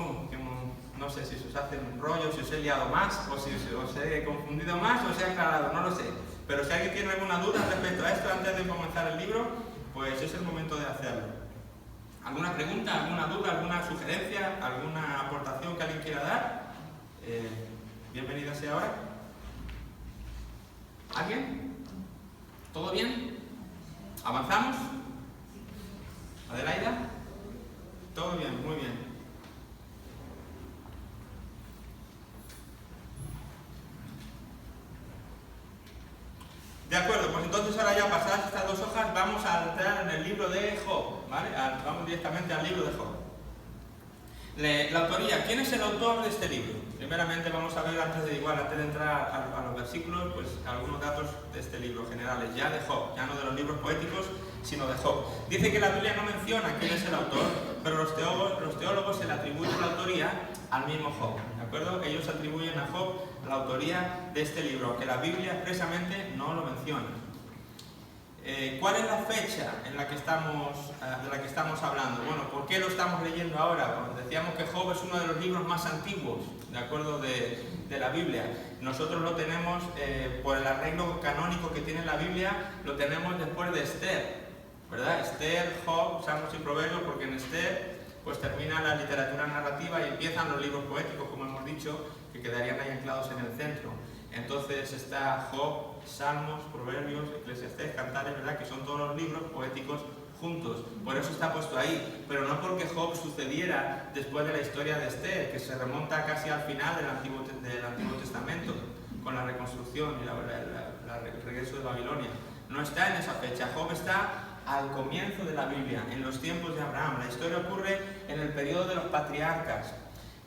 [SPEAKER 1] no sé si se os hace un rollo, si os he liado más, o si os he confundido más, o os he aclarado, no lo sé. Pero si alguien tiene alguna duda respecto a esto antes de comenzar el libro, pues es el momento de hacerlo. ¿Alguna pregunta, alguna duda, alguna sugerencia, alguna aportación que alguien quiera dar? Bienvenida sea ahora. ¿Alguien? ¿Todo bien? ¿Avanzamos? ¿Adelaida? Todo bien, muy bien. De acuerdo, pues entonces ahora ya pasadas estas dos hojas vamos a entrar en el libro de Job, ¿vale? Vamos directamente al libro de Job. La autoría, ¿quién es el autor de este libro? Primeramente vamos a ver, antes de entrar a los versículos, pues algunos datos de este libro generales, ya de Job, ya no de los libros poéticos, sino de Job. Dice que la Biblia no menciona quién es el autor, pero los teólogos se le atribuyen la autoría al mismo Job, ¿de acuerdo? Ellos atribuyen a Job la autoría de este libro, aunque la Biblia expresamente no lo menciona. ¿Cuál es la fecha en la que de la que estamos hablando? Bueno, ¿por qué lo estamos leyendo ahora? Pues decíamos que Job es uno de los libros más antiguos, ¿de acuerdo? De la Biblia. Nosotros lo tenemos, por el arreglo canónico que tiene la Biblia, lo tenemos después de Esther, ¿verdad? Esther, Job, Salmos y Proverbios, porque en Esther pues termina la literatura narrativa y empiezan los libros poéticos, como hemos dicho, que quedarían ahí anclados en el centro. Entonces está Job, Salmos, Proverbios, Eclesiastés, Cantares, ¿verdad? Que son todos los libros poéticos juntos. Por eso está puesto ahí, pero no porque Job sucediera después de la historia de Esther, que se remonta casi al final del Antiguo Testamento, con la reconstrucción y el regreso de Babilonia. No está en esa fecha. Job está al comienzo de la Biblia, en los tiempos de Abraham. La historia ocurre en el periodo de los patriarcas.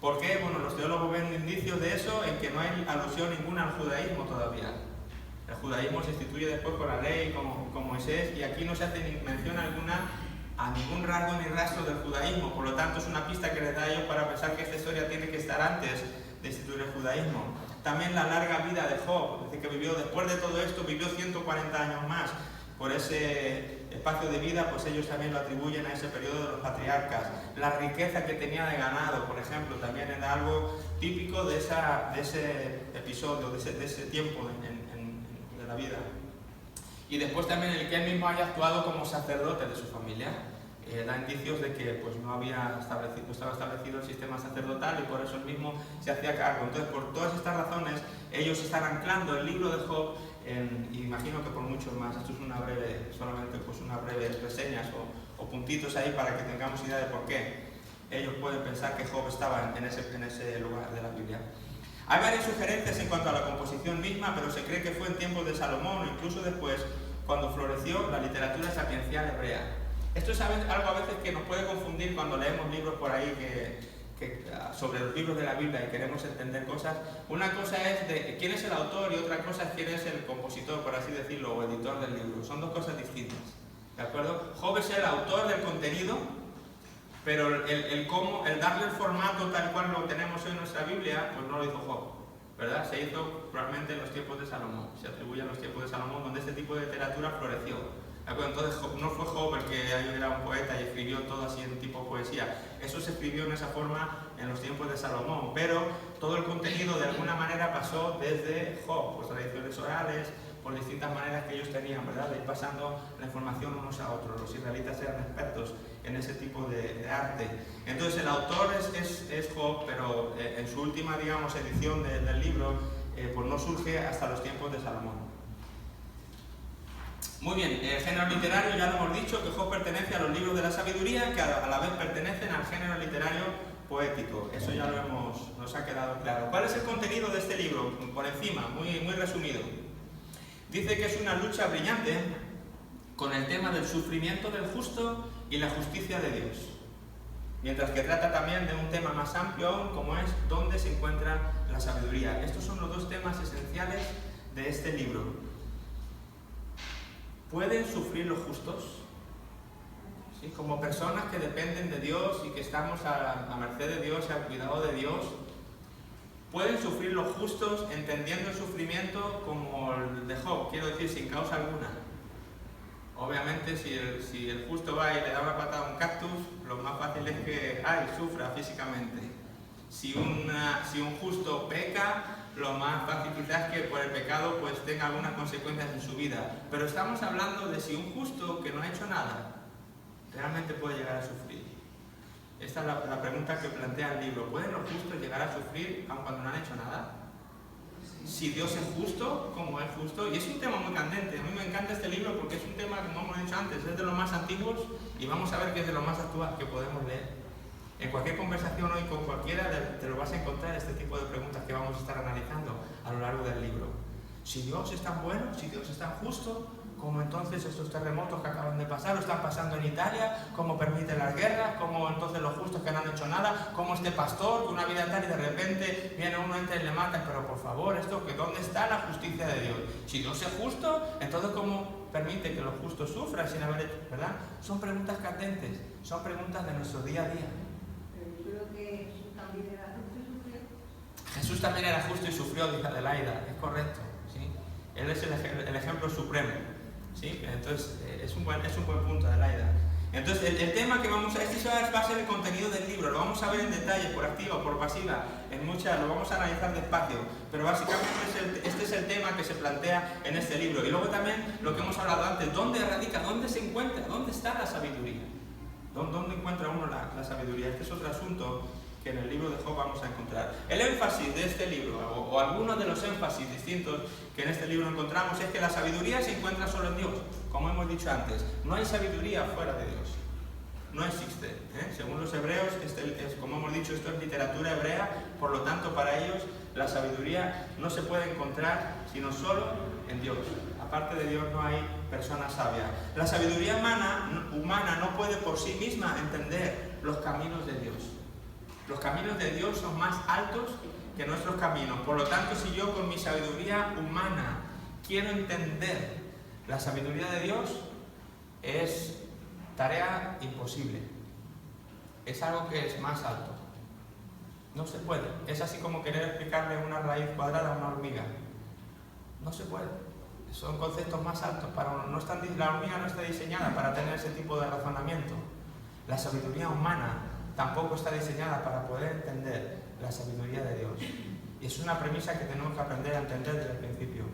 [SPEAKER 1] ¿Por qué? Bueno, los teólogos ven indicios de eso en que no hay alusión ninguna al judaísmo todavía. El judaísmo se instituye después con la ley, con Moisés, y aquí no se hace ni mención alguna a ningún rasgo ni rastro del judaísmo. Por lo tanto, es una pista que les da a ellos para pensar que esta historia tiene que estar antes de instituir el judaísmo. También la larga vida de Job, es decir, que vivió después de todo esto, vivió 140 años más. Por ese espacio de vida, pues ellos también lo atribuyen a ese periodo de los patriarcas. La riqueza que tenía de ganado, por ejemplo, también era algo típico de ese episodio, de ese tiempo de la vida. Y después también el que él mismo haya actuado como sacerdote de su familia. Da indicios de que pues, no estaba establecido el sistema sacerdotal y por eso él mismo se hacía cargo. Entonces, por todas estas razones, ellos están anclando el libro de Job, y imagino que por muchos más. Esto es solamente una breve reseñas o puntitos ahí para que tengamos idea de por qué ellos pueden pensar que Job estaba en ese lugar de la Biblia. Hay varias sugerencias en cuanto a la composición misma, pero se cree que fue en tiempos de Salomón o incluso después, cuando floreció la literatura sapiencial hebrea. Esto es algo a veces que nos puede confundir cuando leemos libros por ahí sobre los libros de la Biblia y queremos entender cosas. Una cosa es de quién es el autor y otra cosa es quién es el compositor, por así decirlo, o editor del libro. Son dos cosas distintas, ¿de acuerdo? Job es el autor del contenido, pero el darle el formato tal cual lo tenemos hoy en nuestra Biblia, pues no lo hizo Job, ¿verdad? Se hizo probablemente en los tiempos de Salomón, se atribuye a los tiempos de Salomón, donde este tipo de literatura floreció. Entonces no fue Job el que era un poeta y escribió todo así en tipo poesía. Eso se escribió en esa forma en los tiempos de Salomón, pero todo el contenido de alguna manera pasó desde Job, pues tradiciones orales, por distintas maneras que ellos tenían, ¿verdad? De ir pasando la información unos a otros. Los israelitas eran expertos en ese tipo de arte. Entonces el autor es Job, pero en su última, digamos, edición del libro, pues no surge hasta los tiempos de Salomón. Muy bien, el género literario ya lo hemos dicho, que Job pertenece a los libros de la sabiduría, que a la vez pertenecen al género literario poético. Eso ya nos ha quedado claro. ¿Cuál es el contenido de este libro? Por encima, muy resumido. Dice que es una lucha brillante con el tema del sufrimiento del justo y la justicia de Dios. Mientras que trata también de un tema más amplio aún, como es dónde se encuentra la sabiduría. Estos son los dos temas esenciales de este libro. ¿Pueden sufrir los justos? ¿Sí? Como personas que dependen de Dios y que estamos a merced de Dios y al cuidado de Dios, ¿pueden sufrir los justos entendiendo el sufrimiento como el de Job? Quiero decir, sin causa alguna. Obviamente, si el justo va y le da una patada a un cactus, lo más fácil es que sufra físicamente. Si un justo peca, lo más fácil quizás es que por el pecado pues tenga algunas consecuencias en su vida. Pero estamos hablando de si un justo que no ha hecho nada realmente puede llegar a sufrir. Esta es la pregunta que plantea el libro. ¿Pueden los justos llegar a sufrir aun cuando no han hecho nada? Si Dios es justo, ¿cómo es justo? Y es un tema muy candente. A mí me encanta este libro porque es un tema, como hemos dicho antes, es de los más antiguos y vamos a ver que es de los más actuales que podemos leer. En cualquier conversación hoy con cualquiera te lo vas a encontrar este tipo de preguntas que vamos a estar analizando a lo largo del libro. Si Dios es tan bueno, si Dios es tan justo, ¿cómo entonces estos terremotos que acaban de pasar o están pasando en Italia? ¿Cómo permiten las guerras? ¿Cómo entonces los justos que no han hecho nada? ¿Cómo este pastor con una vida tal y de repente viene uno, entra y le mata? Pero por favor, ¿dónde está la justicia de Dios? Si Dios es justo, entonces ¿cómo permite que los justos sufran sin haber hecho? ¿Verdad? Son preguntas candentes, son preguntas de nuestro día a día. Jesús también era justo y sufrió, dice Adelaida, es correcto, ¿sí? Él es el ejemplo supremo, ¿sí? Entonces es un buen punto, Adelaida. Entonces el tema que vamos a... Este va a ser el contenido del libro, lo vamos a ver en detalle, por activa o por pasiva, lo vamos a analizar despacio, pero básicamente este es el tema que se plantea en este libro. Y luego también lo que hemos hablado antes, ¿dónde radica, dónde se encuentra, dónde está la sabiduría? ¿Dónde encuentra uno la sabiduría? Este es otro asunto que en el libro de Job vamos a encontrar. El énfasis de este libro, o algunos de los énfasis distintos que en este libro encontramos, es que la sabiduría se encuentra solo en Dios. Como hemos dicho antes, no hay sabiduría fuera de Dios. No existe. Según los hebreos, como hemos dicho, esto es literatura hebrea, por lo tanto para ellos la sabiduría no se puede encontrar sino solo en Dios. Aparte de Dios no hay persona sabia. La sabiduría humana no puede por sí misma entender los caminos de Dios. Los caminos de Dios son más altos que nuestros caminos. Por lo tanto, si yo con mi sabiduría humana quiero entender la sabiduría de Dios, es tarea imposible. Es algo que es más alto. No se puede. Es así como querer explicarle una raíz cuadrada a una hormiga. No se puede. Son conceptos más altos. La hormiga no está diseñada para tener ese tipo de razonamiento. La sabiduría humana tampoco está diseñada para poder entender la sabiduría de Dios. Y es una premisa que tenemos que aprender a entender desde el principio.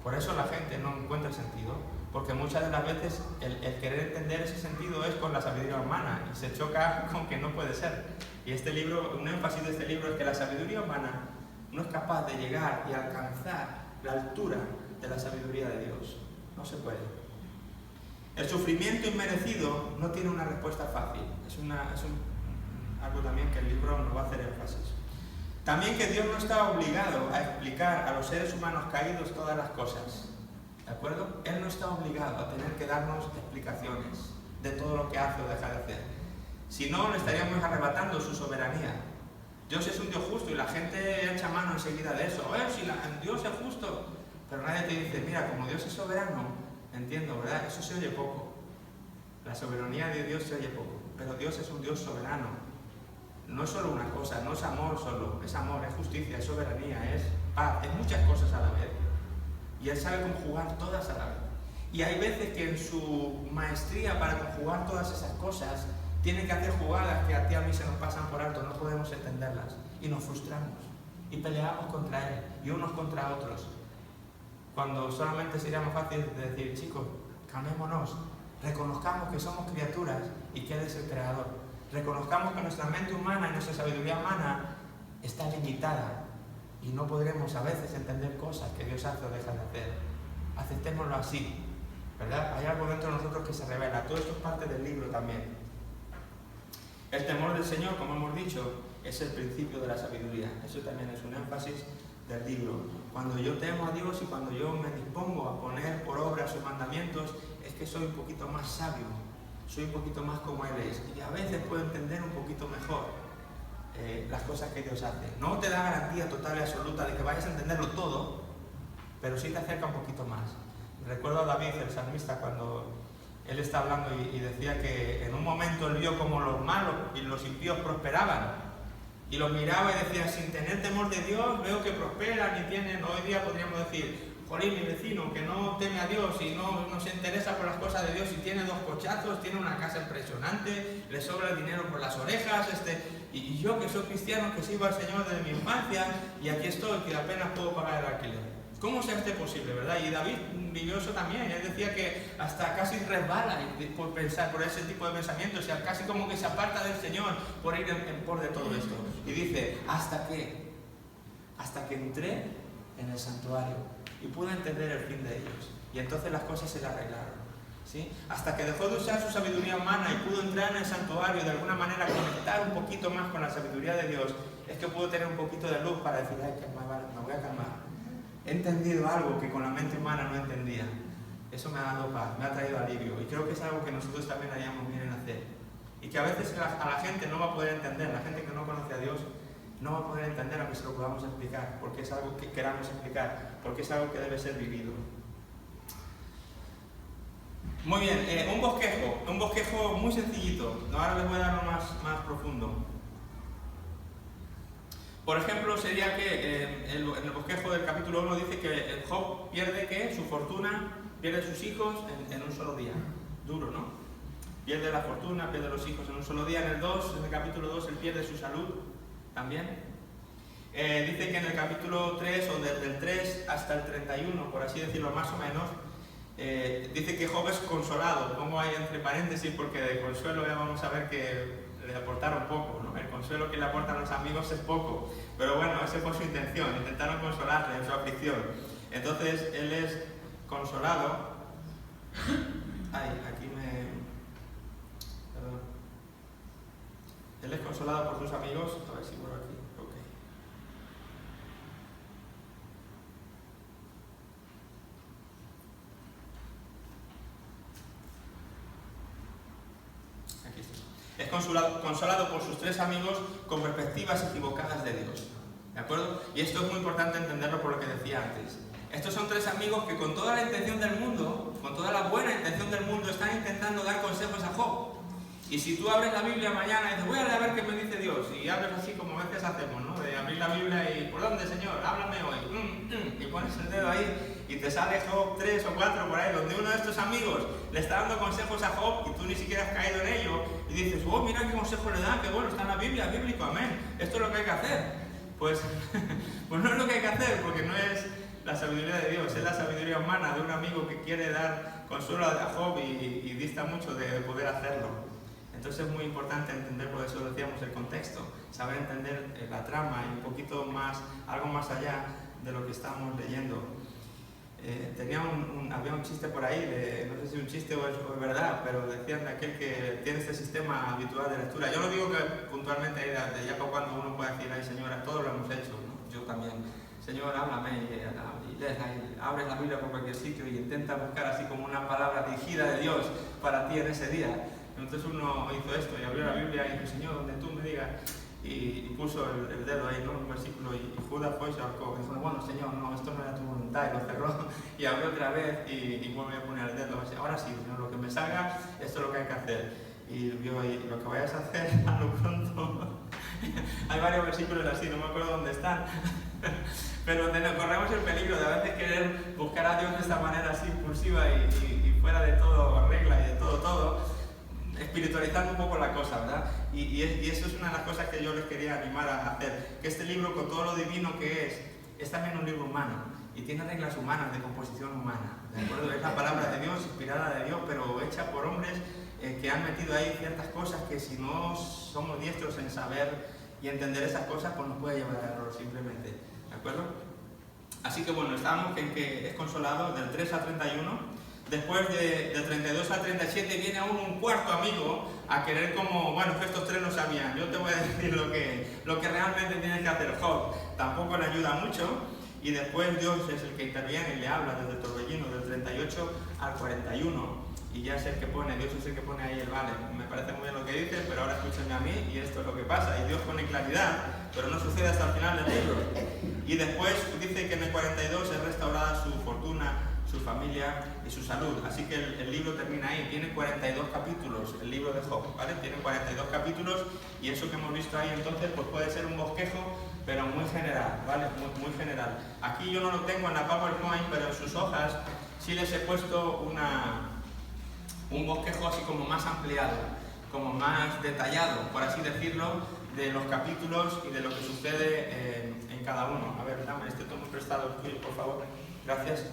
[SPEAKER 1] Por eso la gente no encuentra sentido, porque muchas de las veces el querer entender ese sentido es con la sabiduría humana y se choca con que no puede ser. Y un énfasis de este libro es que la sabiduría humana no es capaz de llegar y alcanzar la altura de la sabiduría de Dios. No se puede. El sufrimiento inmerecido no tiene una respuesta fácil. Algo también que el libro nos va a hacer énfasis. También que Dios no está obligado a explicar a los seres humanos caídos todas las cosas. ¿De acuerdo? Él no está obligado a tener que darnos explicaciones de todo lo que hace o deja de hacer. Si no, le estaríamos arrebatando su soberanía. Dios es un Dios justo y la gente echa mano enseguida de eso. Si Dios es justo, pero nadie te dice, mira, como Dios es soberano, entiendo, ¿verdad? Eso se oye poco. La soberanía de Dios se oye poco, pero Dios es un Dios soberano. No es solo una cosa, no es amor solo, es amor, es justicia, es soberanía, es paz, es muchas cosas a la vez. Y Él sabe conjugar todas a la vez. Y hay veces que en su maestría para conjugar todas esas cosas, tiene que hacer jugadas que a ti y a mí se nos pasan por alto, no podemos entenderlas. Y nos frustramos. Y peleamos contra Él, y unos contra otros. Cuando solamente sería más fácil de decir, chicos, calmémonos, reconozcamos que somos criaturas y que Él es el creador. Reconozcamos que nuestra mente humana y nuestra sabiduría humana está limitada y no podremos a veces entender cosas que Dios hace o deja de hacer. Aceptémoslo así, ¿verdad? Hay algo dentro de nosotros que se revela. Todo esto es parte del libro también. El temor del Señor, como hemos dicho, es el principio de la sabiduría. Eso también es un énfasis del libro. Cuando yo temo a Dios y cuando yo me dispongo a poner por obra sus mandamientos, es que soy un poquito más sabio, soy un poquito más como Él es, y a veces puedo entender un poquito mejor las cosas que Dios hace. No te da garantía total y absoluta de que vayas a entenderlo todo, pero sí te acerca un poquito más. Recuerdo a David, el salmista, cuando él está hablando y decía que en un momento él vio como los malos y los impíos prosperaban, y los miraba y decía, sin tener temor de Dios, veo que prosperan y tienen, hoy día podríamos decir, jolín, mi vecino que no teme a Dios y no se interesa por las cosas de Dios y tiene 2 cochazos, tiene una casa impresionante, le sobra el dinero por las orejas, y yo que soy cristiano, que sirvo al Señor desde mi infancia, y aquí estoy, que apenas puedo pagar el alquiler. ¿Cómo sea posible, verdad? Y David vivió eso también. Él decía que hasta casi resbala por pensar, por ese tipo de pensamientos, o sea, casi como que se aparta del Señor por ir en pos de todo esto. Y dice, ¿hasta qué? Hasta que entré en el santuario y pude entender el fin de ellos. Y entonces las cosas se le arreglaron. ¿Sí? Hasta que dejó de usar su sabiduría humana y pudo entrar en el santuario y de alguna manera conectar un poquito más con la sabiduría de Dios, es que pudo tener un poquito de luz para decir, ay, que me voy a calmar. He entendido algo que con la mente humana no entendía. Eso me ha dado paz, me ha traído alivio. Y creo que es algo que nosotros también haríamos bien en hacer. Y que a veces a la gente no va a poder entender, la gente que no conoce a Dios no va a poder entender aunque se lo podamos explicar, porque es algo que queramos explicar, porque es algo que debe ser vivido. Muy bien, un bosquejo muy sencillito. Ahora les voy a dar uno más profundo. Por ejemplo, sería que en el bosquejo del capítulo 1 dice que Job pierde su fortuna, pierde sus hijos en un solo día. Duro, ¿no? Pierde la fortuna, pierde los hijos en un solo día. En el capítulo 2, él pierde su salud también. Dice que en el capítulo 3, o desde el 3 hasta el 31, por así decirlo más o menos, dice que Job es consolado. Pongo ahí entre paréntesis porque de consuelo ya vamos a ver que le aportaron poco, ¿no? El consuelo que le aportan los amigos es poco, pero bueno, esa fue su intención, intentaron consolarle en su aflicción. Entonces él es consolado. Perdón. Él es consolado por sus amigos. A ver si por aquí. Ok. Aquí está. Es consolado por sus 3 amigos con perspectivas equivocadas de Dios. ¿De acuerdo? Y esto es muy importante entenderlo por lo que decía antes. Estos son 3 amigos que con toda la intención del mundo, con toda la buena intención del mundo, están intentando dar consejos a Job. Y si tú abres la Biblia mañana y dices, voy a leer a ver qué me dice Dios, y abres así como a veces hacemos, ¿no? De abrir la Biblia y, ¿por dónde, Señor? Háblame hoy. Y pones el dedo ahí y te sale Job 3 o 4 por ahí, donde uno de estos amigos le está dando consejos a Job y tú ni siquiera has caído en ello, y dices, oh, mira qué consejo le dan, qué bueno, está en la Biblia, bíblico, amén. Esto es lo que hay que hacer. Pues no es lo que hay que hacer, porque no es la sabiduría de Dios, es la sabiduría humana de un amigo que quiere dar consuelo a Job y dista mucho de poder hacerlo. Entonces es muy importante entender, por eso decíamos, el contexto, saber entender la trama y un poquito más, algo más allá de lo que estamos leyendo. Había un chiste por ahí, no sé si un chiste o es verdad, pero decían de aquel que tiene este sistema habitual de lectura. Yo no digo que puntualmente de ya cuando uno puede decir, ay señora, todos lo hemos hecho, ¿no? Yo también. Señor, háblame y lees ahí, abres la Biblia por cualquier sitio y intenta buscar así como una palabra dirigida de Dios para ti en ese día. Entonces uno hizo esto y abrió la Biblia y dijo, Señor, donde tú me digas, y puso el dedo ahí, ¿no? Un versículo, y Judas fue y se ahorcó. Y dijo, bueno, Señor, no, esto no era tu voluntad, y lo cerró y abrió otra vez y vuelve a poner el dedo. Y dice, ahora sí, Señor, lo que me salga, esto es lo que hay que hacer. Y vio ahí, lo que vayas a hacer, a lo pronto. Hay varios versículos así, no me acuerdo dónde están. Pero corremos el peligro de a veces querer buscar a Dios de esta manera así impulsiva y fuera de todo regla y de todo, espiritualizando un poco la cosa, ¿verdad? Y eso es una de las cosas que yo les quería animar a hacer, que este libro, con todo lo divino que es también un libro humano, y tiene reglas humanas, de composición humana, ¿de acuerdo? Es la palabra de Dios, inspirada de Dios, pero hecha por hombres que han metido ahí ciertas cosas que si no somos diestros en saber y entender esas cosas, pues nos puede llevar al error simplemente, ¿de acuerdo? Así que bueno, estábamos en que es consolado del 3 al 31, después de 32 al 37 viene aún un cuarto amigo a querer como, bueno, que estos tres no sabían, yo te voy a decir lo que realmente tienes que hacer. Job tampoco le ayuda mucho, y después Dios es el que interviene y le habla desde el torbellino, del 38 al 41, y ya es el que pone, Dios es el que pone ahí el vale. Me parece muy bien lo que dices, pero ahora escúchame a mí, y esto es lo que pasa, y Dios pone claridad, pero no sucede hasta el final del libro. Y después dice que en el 42 es restaurada su fortuna, su familia y su salud. Así que el libro termina ahí. Tiene 42 capítulos, el libro de Job, ¿vale? Tiene 42 capítulos, y eso que hemos visto ahí entonces pues puede ser un bosquejo, pero muy general, ¿vale? Muy general. Aquí yo no lo tengo en la PowerPoint, pero en sus hojas sí les he puesto un bosquejo así como más ampliado, como más detallado, por así decirlo, de los capítulos y de lo que sucede en cada uno. A ver, dame este tomo prestado, por favor. Gracias.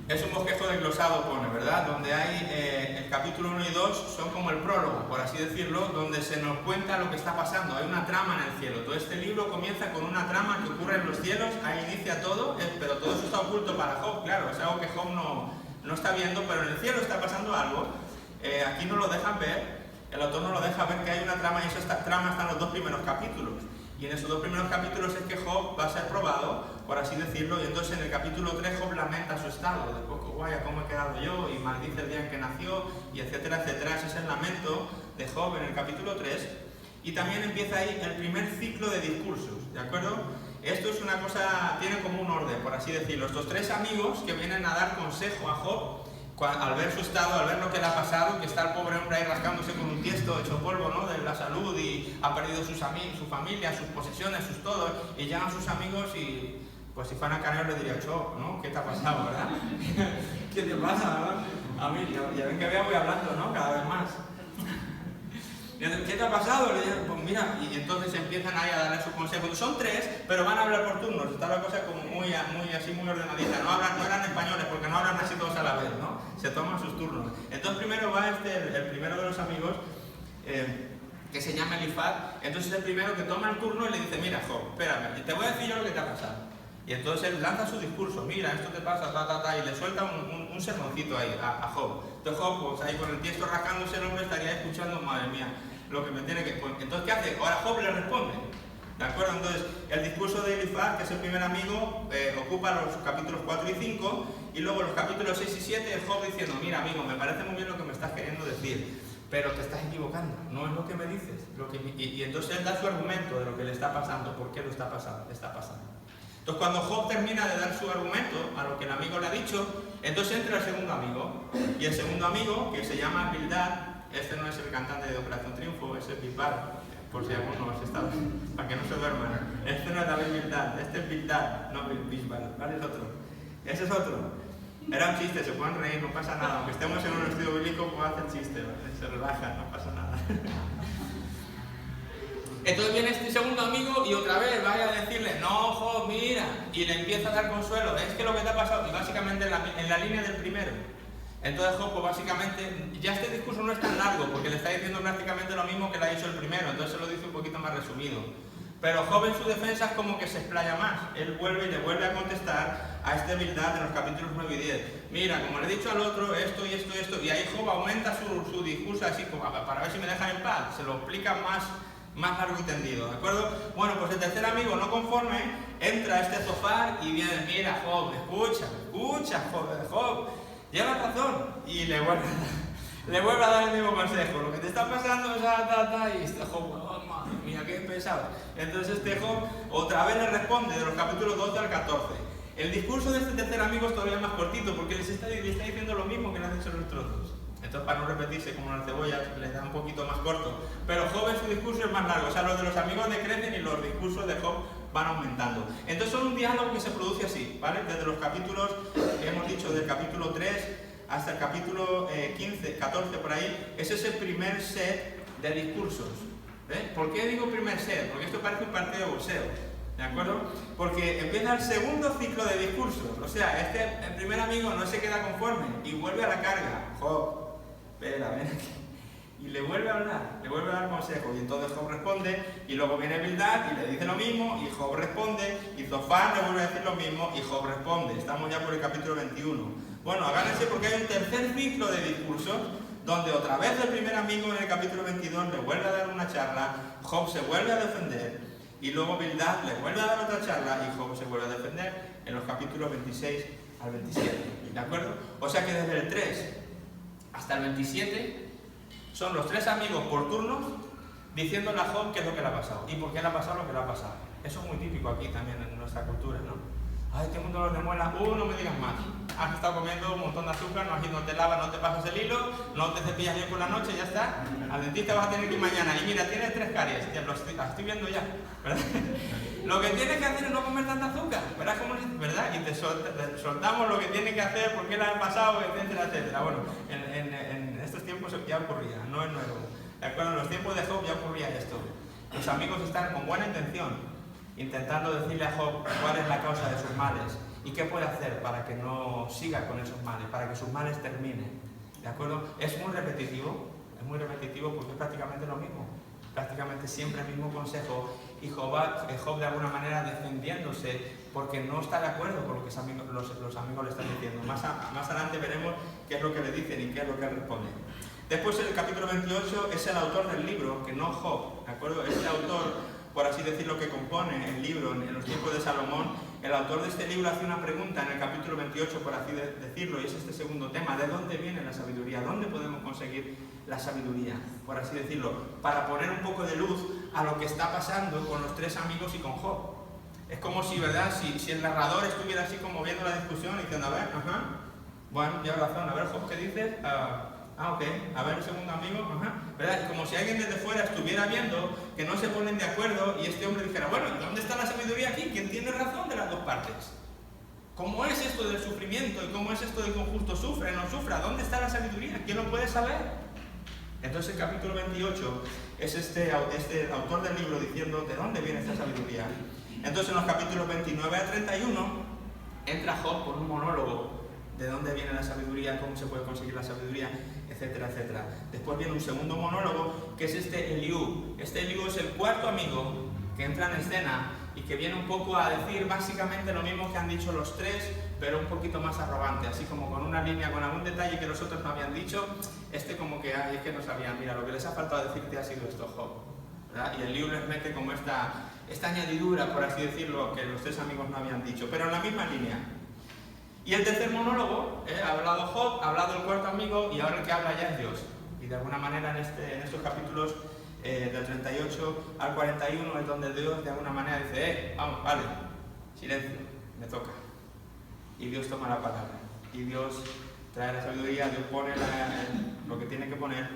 [SPEAKER 1] Es un bosquejo desglosado, pone, ¿verdad? Donde hay el capítulo 1 y 2 son como el prólogo, por así decirlo, donde se nos cuenta lo que está pasando. Hay una trama en el cielo. Todo este libro comienza con una trama que ocurre en los cielos, ahí inicia todo, pero todo eso está oculto para Job, claro, es algo que Job no está viendo, pero en el cielo está pasando algo. Aquí no lo dejan ver, el autor no lo deja ver que hay una trama, y esa trama está en los 2 primeros capítulos. Y en esos 2 primeros capítulos es que Job va a ser probado, por así decirlo, y entonces en el capítulo 3 Job lamenta su estado, de poco guaya, cómo he quedado yo, y maldice el día en que nació, y etcétera, etcétera. Ese es el lamento de Job en el capítulo 3. Y también empieza ahí el primer ciclo de discursos, ¿de acuerdo? Esto es una cosa, tiene como un orden, por así decirlo. Estos 3 amigos que vienen a dar consejo a Job, al ver su estado, al ver lo que le ha pasado, que está el pobre hombre ahí rascándose con un tiesto hecho polvo, ¿no?, de la salud, y ha perdido sus amigos, su familia, sus posesiones, sus todo, y llegan sus amigos y, pues si fuera canero le diría, Cho, ¿no?, ¿qué te ha pasado, verdad? ¿Qué te pasa, verdad? A mí, ya ven que voy hablando, ¿no?, cada vez más. ¿Qué te ha pasado? Le digo, pues mira, y entonces empiezan ahí a darle sus consejos. Son 3, pero van a hablar por turnos. Está la cosa como muy ordenadita. No eran españoles, porque no hablan así todos a la vez, ¿no? Se toman sus turnos. Entonces primero va el primero de los amigos, que se llama Elifaz. Entonces el primero que toma el turno y le dice, mira, Job, espérame, te voy a decir yo lo que te ha pasado. Y entonces él lanza su discurso, mira, esto te pasa, y le suelta un sermoncito ahí a Job. Entonces Job, pues ahí con el tiesto rascándose, el hombre estaría escuchando, madre mía, lo que me tiene que... Pues, entonces, ¿qué hace? Ahora Job le responde, ¿de acuerdo? Entonces, el discurso de Elifaz, que es el primer amigo, ocupa los capítulos 4 y 5, y luego los capítulos 6 y 7, el Job diciendo, mira, amigo, me parece muy bien lo que me estás queriendo decir, pero te estás equivocando, no es lo que me dices. Y entonces él da su argumento de lo que le está pasando, por qué lo está pasando. Entonces, cuando Job termina de dar su argumento a lo que el amigo le ha dicho, entonces entra el segundo amigo. Y el segundo amigo, que se llama Bildad, este no es el cantante de Operación Triunfo, ese es Bisbal, por si alguno has estado, para que no se duerman. Este no es David Bildad, este es Bildad, no Bisbal, ¿vale? Es otro. Ese es otro. Era un chiste, se pueden reír, no pasa nada. Aunque estemos en un estudio bíblico, pues hacen chiste, ¿vale? Se relajan, no pasa nada. Entonces viene este segundo amigo y otra vez vaya a decirle, no, Job, mira, y le empieza a dar consuelo, es que lo que te ha pasado, y básicamente en la línea del primero. Entonces Job, pues básicamente, ya este discurso no es tan largo, porque le está diciendo prácticamente lo mismo que le ha dicho el primero, entonces se lo dice un poquito más resumido. Pero Job en su defensa es como que se explaya más, él vuelve y le vuelve a contestar a este Bildad en los capítulos 9 y 10. Mira, como le he dicho al otro, esto y esto y esto, y ahí Job aumenta su discurso así, como para ver si me dejan en paz, se lo explica más largo y tendido, ¿de acuerdo? Bueno, pues el tercer amigo, no conforme, entra a este Zofar y viene, mira, Job, escucha, Job, lleva razón, y le vuelve a dar el mismo consejo, lo que te está pasando es y este Job, oh, madre mía, qué pesado. Entonces este Job otra vez le responde de los capítulos 12 al 14. El discurso de este tercer amigo es todavía más cortito, porque le está diciendo lo mismo que le han dicho los otros dos. Entonces, para no repetirse como las cebollas, les da un poquito más corto. Pero Job en su discurso es más largo. O sea, los de los amigos decrecen y los discursos de Job van aumentando. Entonces, son un diálogo que se produce así, ¿vale? Desde los capítulos que hemos dicho, del capítulo 3 hasta el capítulo 15, 14 por ahí. Ese es el primer set de discursos. ¿Por qué digo primer set? Porque esto parece un partido de boxeo. ¿De acuerdo? Porque empieza el segundo ciclo de discursos. O sea, el primer amigo no se queda conforme y vuelve a la carga. Job, espera, ven aquí. Y le vuelve a hablar, le vuelve a dar consejo. Y entonces Job responde, y luego viene Bildad y le dice lo mismo, y Job responde, y Zofar le vuelve a decir lo mismo, y Job responde. Estamos ya por el capítulo 21. Bueno, agárrense porque hay un tercer ciclo de discursos, donde otra vez el primer amigo en el capítulo 22 le vuelve a dar una charla, Job se vuelve a defender, y luego Bildad le vuelve a dar otra charla, y Job se vuelve a defender en los capítulos 26 al 27. ¿De acuerdo? O sea que desde el 3 hasta el 27... son los tres amigos por turnos diciéndole a Job qué es lo que le ha pasado y por qué le ha pasado lo que le ha pasado. Eso es muy típico aquí también en nuestra cultura, ¿no? Ay, tengo un dolor de muela, no me digas más. Has estado comiendo un montón de azúcar, no te lavas, no te pasas el hilo, no te cepillas bien por la noche, ya está. Al dentista vas a tener que ir mañana y mira, tienes 3 caries, ya lo estoy viendo ya, ¿verdad? Lo que tienes que hacer es no comer tanta azúcar, ¿verdad? Y te soltamos lo que tienes que hacer, por qué le ha pasado, etcétera, etcétera. Bueno, en estos tiempos ya ocurría, no es nuevo. ¿De acuerdo? En los tiempos de Job ya ocurría esto. Los amigos están con buena intención intentando decirle a Job cuál es la causa de sus males y qué puede hacer para que no siga con esos males, para que sus males terminen. ¿De acuerdo? Es muy repetitivo porque es prácticamente lo mismo. Prácticamente siempre el mismo consejo y Job de alguna manera defendiéndose porque no está de acuerdo con lo que los amigos le están diciendo. Más adelante veremos qué es lo que le dicen y qué es lo que él responde. Después el capítulo 28 es el autor del libro, que no Job, ¿de acuerdo? Es el autor, por así decirlo, que compone el libro en los tiempos de Salomón. El autor de este libro hace una pregunta en el capítulo 28, por así decirlo, y es este segundo tema: ¿de dónde viene la sabiduría? ¿Dónde podemos conseguir la sabiduría? Por así decirlo, para poner un poco de luz a lo que está pasando con los tres amigos y con Job. Es como si, ¿verdad? Si el narrador estuviera así como viendo la discusión y diciendo, a ver, bueno, lleva razón, a ver, Job, ¿qué dices? Ok, a ver, el segundo amigo, ¿verdad? Y como si alguien desde fuera estuviera viendo que no se ponen de acuerdo y este hombre dijera, bueno, ¿dónde está la sabiduría aquí? ¿Quién tiene razón de las dos partes? ¿Cómo es esto del sufrimiento y cómo es esto de que un justo sufre o no sufra? ¿Dónde está la sabiduría? ¿Quién lo puede saber? Entonces el capítulo 28 es este autor del libro diciendo de dónde viene esta sabiduría. Entonces en los capítulos 29 a 31 entra Job con un monólogo de dónde viene la sabiduría, cómo se puede conseguir la sabiduría, etcétera, etcétera. Después viene un segundo monólogo que es Eliú. Eliú es el cuarto amigo que entra en escena y que viene un poco a decir básicamente lo mismo que han dicho los tres, pero un poquito más arrogante, así como con una línea, con algún detalle que los otros no habían dicho. Como que, es que no sabían, mira, lo que les ha faltado decirte ha sido esto, Job, ¿verdad? Y Eliú les mete como esta añadidura, por así decirlo, que los tres amigos no habían dicho, pero en la misma línea. Y el tercer monólogo, ha hablado Job, ha hablado el cuarto amigo, y ahora el que habla ya es Dios. Y de alguna manera en estos capítulos del 38 al 41 es donde Dios de alguna manera dice, vamos, vale, silencio, me toca. Y Dios toma la palabra. Y Dios trae la sabiduría, Dios pone lo que tiene que poner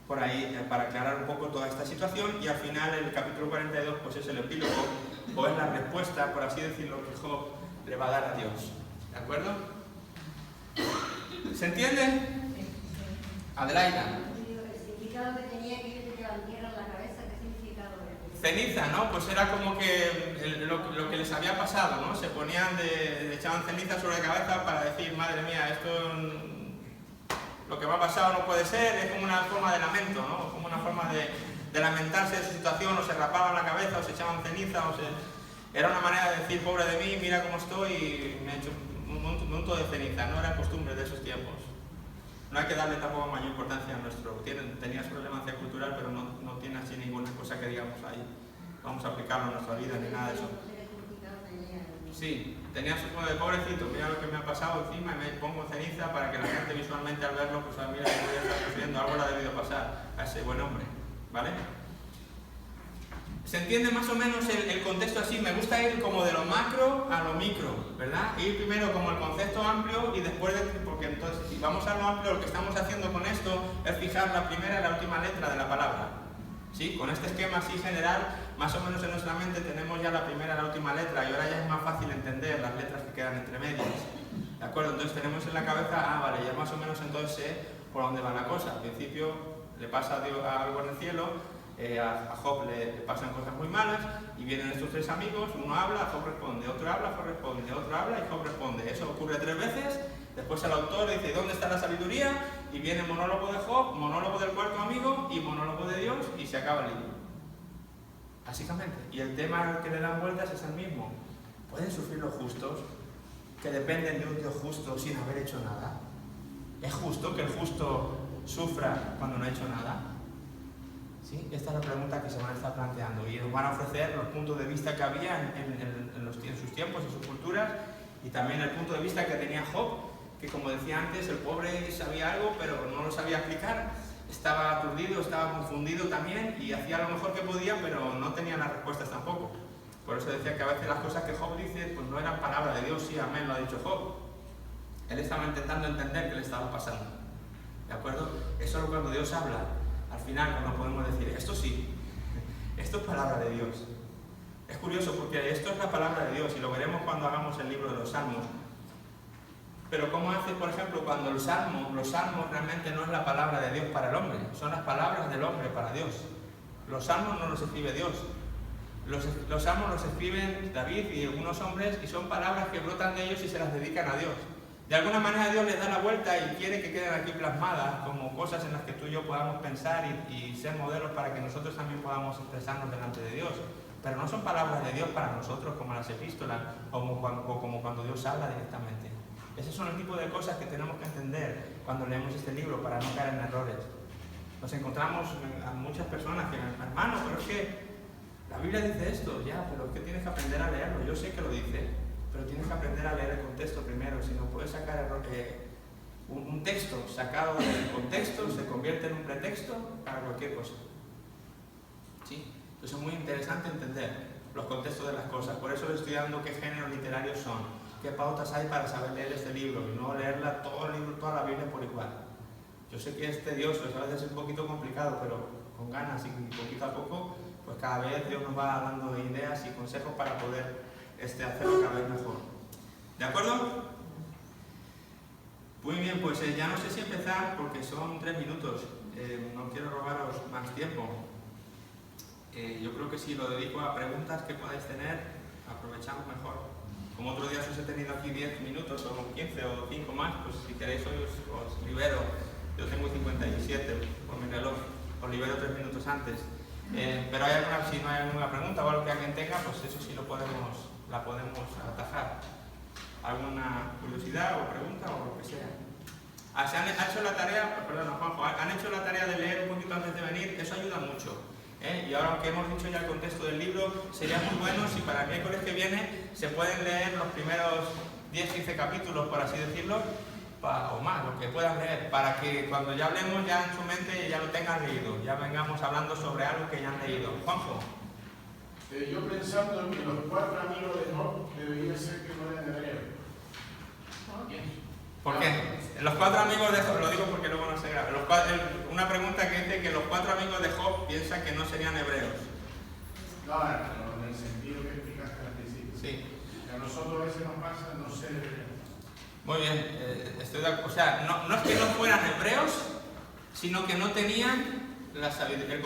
[SPEAKER 1] por ahí para aclarar un poco toda esta situación. Y al final el capítulo 42 pues es el epílogo, o es la respuesta, por así decirlo, que Job le va a dar a Dios. ¿De acuerdo? ¿Se entiende? Adelaida.
[SPEAKER 3] El significado que tenía que te llevan tierra en la cabeza, ¿qué significado era?
[SPEAKER 1] Ceniza, ¿no? Pues era como que lo que les había pasado, ¿no? Se ponían le echaban ceniza sobre la cabeza para decir, madre mía, esto, lo que me ha pasado no puede ser. Es como una forma de lamento, ¿no? Como una forma de lamentarse de su situación, o se rapaban la cabeza, o se echaban ceniza, era una manera de decir, pobre de mí, mira cómo estoy, y me he hecho un monto de ceniza. No era costumbre de esos tiempos. No hay que darle tampoco mayor importancia a nuestro. Tenía su relevancia cultural, pero no tiene así ninguna cosa que digamos ahí. Vamos a aplicarlo en nuestra vida ni nada de eso. Sí, tenía su modo de pobrecito, mira lo que me ha pasado encima y me pongo ceniza para que la gente visualmente al verlo, pues mira que voy a estar sufriendo, algo le ha debido pasar a ese buen hombre, ¿vale? ¿Se entiende más o menos el contexto así? Me gusta ir como de lo macro a lo micro, ¿verdad? Ir primero como el concepto amplio y después, porque entonces si vamos a lo amplio, lo que estamos haciendo con esto es fijar la primera y la última letra de la palabra. ¿Sí? Con este esquema así general, más o menos en nuestra mente tenemos ya la primera y la última letra y ahora ya es más fácil entender las letras que quedan entre medias. ¿De acuerdo? Entonces tenemos en la cabeza, vale, ya más o menos entonces sé por dónde va la cosa. Al principio le pasa a Dios algo en el cielo, a Job le pasan cosas muy malas y vienen estos tres amigos, uno habla, Job responde, otro habla, Job responde, otro habla y Job responde. Eso ocurre 3 veces, Después el autor dice, ¿dónde está la sabiduría? Y viene monólogo de Job, monólogo del cuarto amigo y monólogo de Dios y se acaba el libro. Básicamente. Y el tema al que le dan vueltas es el mismo. ¿Pueden sufrir los justos que dependen de un Dios justo sin haber hecho nada? ¿Es justo que el justo sufra cuando no ha hecho nada? ¿Sí? Esta es la pregunta que se van a estar planteando y nos van a ofrecer los puntos de vista que había en sus tiempos, en sus culturas, y también el punto de vista que tenía Job, que como decía antes, el pobre sabía algo pero no lo sabía explicar, estaba aturdido, estaba confundido también y hacía lo mejor que podía, pero no tenía las respuestas tampoco. Por eso decía que a veces las cosas que Job dice pues no eran palabra de Dios. Sí, amén, lo ha dicho Job. Él estaba intentando entender qué le estaba pasando. ¿De acuerdo? Es solo cuando Dios habla, al final, cuando podemos decir, esto sí, esto es palabra de Dios. Es curioso porque esto es la palabra de Dios y lo veremos cuando hagamos el libro de los Salmos. Pero ¿cómo hace, por ejemplo, cuando los salmos realmente no es la palabra de Dios para el hombre? Son las palabras del hombre para Dios. Los salmos no los escribe Dios. Los salmos los escriben David y algunos hombres y son palabras que brotan de ellos y se las dedican a Dios. De alguna manera Dios les da la vuelta y quiere que queden aquí plasmadas como cosas en las que tú y yo podamos pensar y ser modelos para que nosotros también podamos expresarnos delante de Dios. Pero no son palabras de Dios para nosotros como las epístolas o como cuando Dios habla directamente. Esos son el tipo de cosas que tenemos que entender cuando leemos este libro para no caer en errores. Nos encontramos a muchas personas que, hermano, pero es que la Biblia dice esto, ya, pero es que tienes que aprender a leerlo. Yo sé que lo dice, pero tienes que aprender a leer el contexto primero. Si no puedes sacar un texto sacado del contexto, se convierte en un pretexto para cualquier cosa. ¿Sí? Entonces es muy interesante entender los contextos de las cosas. Por eso estoy dando qué géneros literarios son. ¿Qué pautas hay para saber leer este libro y no leerla todo el libro, toda la Biblia por igual? Yo sé que es tedioso, a veces es un poquito complicado, pero con ganas y poquito a poco, pues cada vez Dios nos va dando ideas y consejos para poder hacerlo cada vez mejor. ¿De acuerdo? Muy bien, pues ya no sé si empezar porque son 3 minutos. No quiero robaros más tiempo. Yo creo que si lo dedico a preguntas que podáis tener, aprovechamos mejor. Como otro día os he tenido aquí 10 minutos o 15 o 5 más, pues si queréis hoy os libero. Yo tengo 57 por mi reloj, os libero 3 minutos antes. Pero si no hay alguna pregunta o algo que alguien tenga, pues eso sí la podemos atajar. ¿Alguna curiosidad o pregunta o lo que sea? ¿Se han hecho la tarea, perdón, Juanjo, han hecho la tarea de leer un poquito antes de venir? Eso ayuda mucho. Y ahora, aunque hemos dicho ya el contexto del libro, sería muy bueno si para el miércoles que viene se pueden leer los primeros 10-15 capítulos, por así decirlo, o más, lo que puedan leer, para que cuando ya hablemos ya en su mente ya lo tengan leído, ya vengamos hablando sobre algo que ya han leído. Juanjo.
[SPEAKER 4] Yo pensando que los 4 amigos de Job debería ser que no eran hebreos.
[SPEAKER 1] ¿Por qué? Los 4 amigos de Job, lo digo porque luego no se graba. Una pregunta que dice que los 4 amigos de Job piensan que no serían hebreos.
[SPEAKER 4] Claro, en el sentido que explicaste al principio.
[SPEAKER 1] Sí.
[SPEAKER 4] Que a nosotros a veces nos pasa no ser hebreos.
[SPEAKER 1] Muy bien, estoy de acuerdo. O sea, no es que no fueran hebreos, sino que no tenían la sabiduría,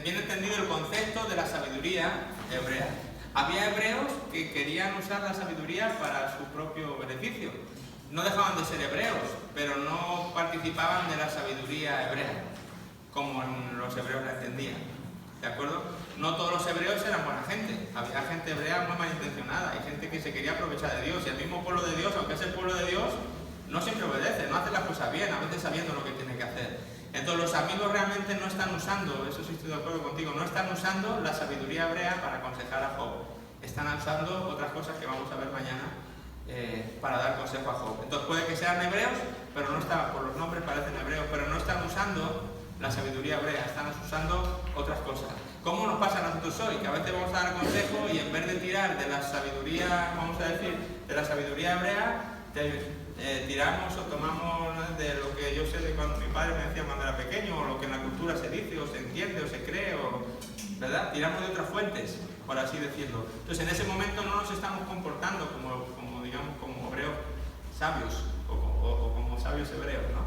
[SPEAKER 1] bien entendido el concepto de la sabiduría hebrea. Había hebreos que querían usar la sabiduría para su propio beneficio. No dejaban de ser hebreos, pero no participaban de la sabiduría hebrea, como los hebreos la entendían. ¿De acuerdo? No todos los hebreos eran buena gente. Había gente hebrea muy malintencionada. Hay gente que se quería aprovechar de Dios. Y el mismo pueblo de Dios, aunque es el pueblo de Dios, no siempre obedece, no hace las cosas bien, a veces sabiendo lo que tiene que hacer. Entonces los amigos realmente no están usando, eso sí estoy de acuerdo contigo, no están usando la sabiduría hebrea para aconsejar a Job. Están usando otras cosas que vamos a ver mañana para dar consejo a Job. Entonces puede que sean hebreos, pero no están, por los nombres parecen hebreos, pero no están usando la sabiduría hebrea, están usando otras cosas. ¿Cómo nos pasa a nosotros hoy? Que a veces vamos a dar consejo y en vez de tirar de la sabiduría, vamos a decir, de la sabiduría hebrea, tiramos o tomamos de lo que yo sé de cuando mi padre me decía cuando era pequeño, o lo que en la cultura se dice, o se entiende, o se cree, ¿verdad? Tiramos de otras fuentes, por así decirlo. Entonces en ese momento no nos estamos comportando digamos, como hebreos sabios, o como sabios hebreos, ¿no?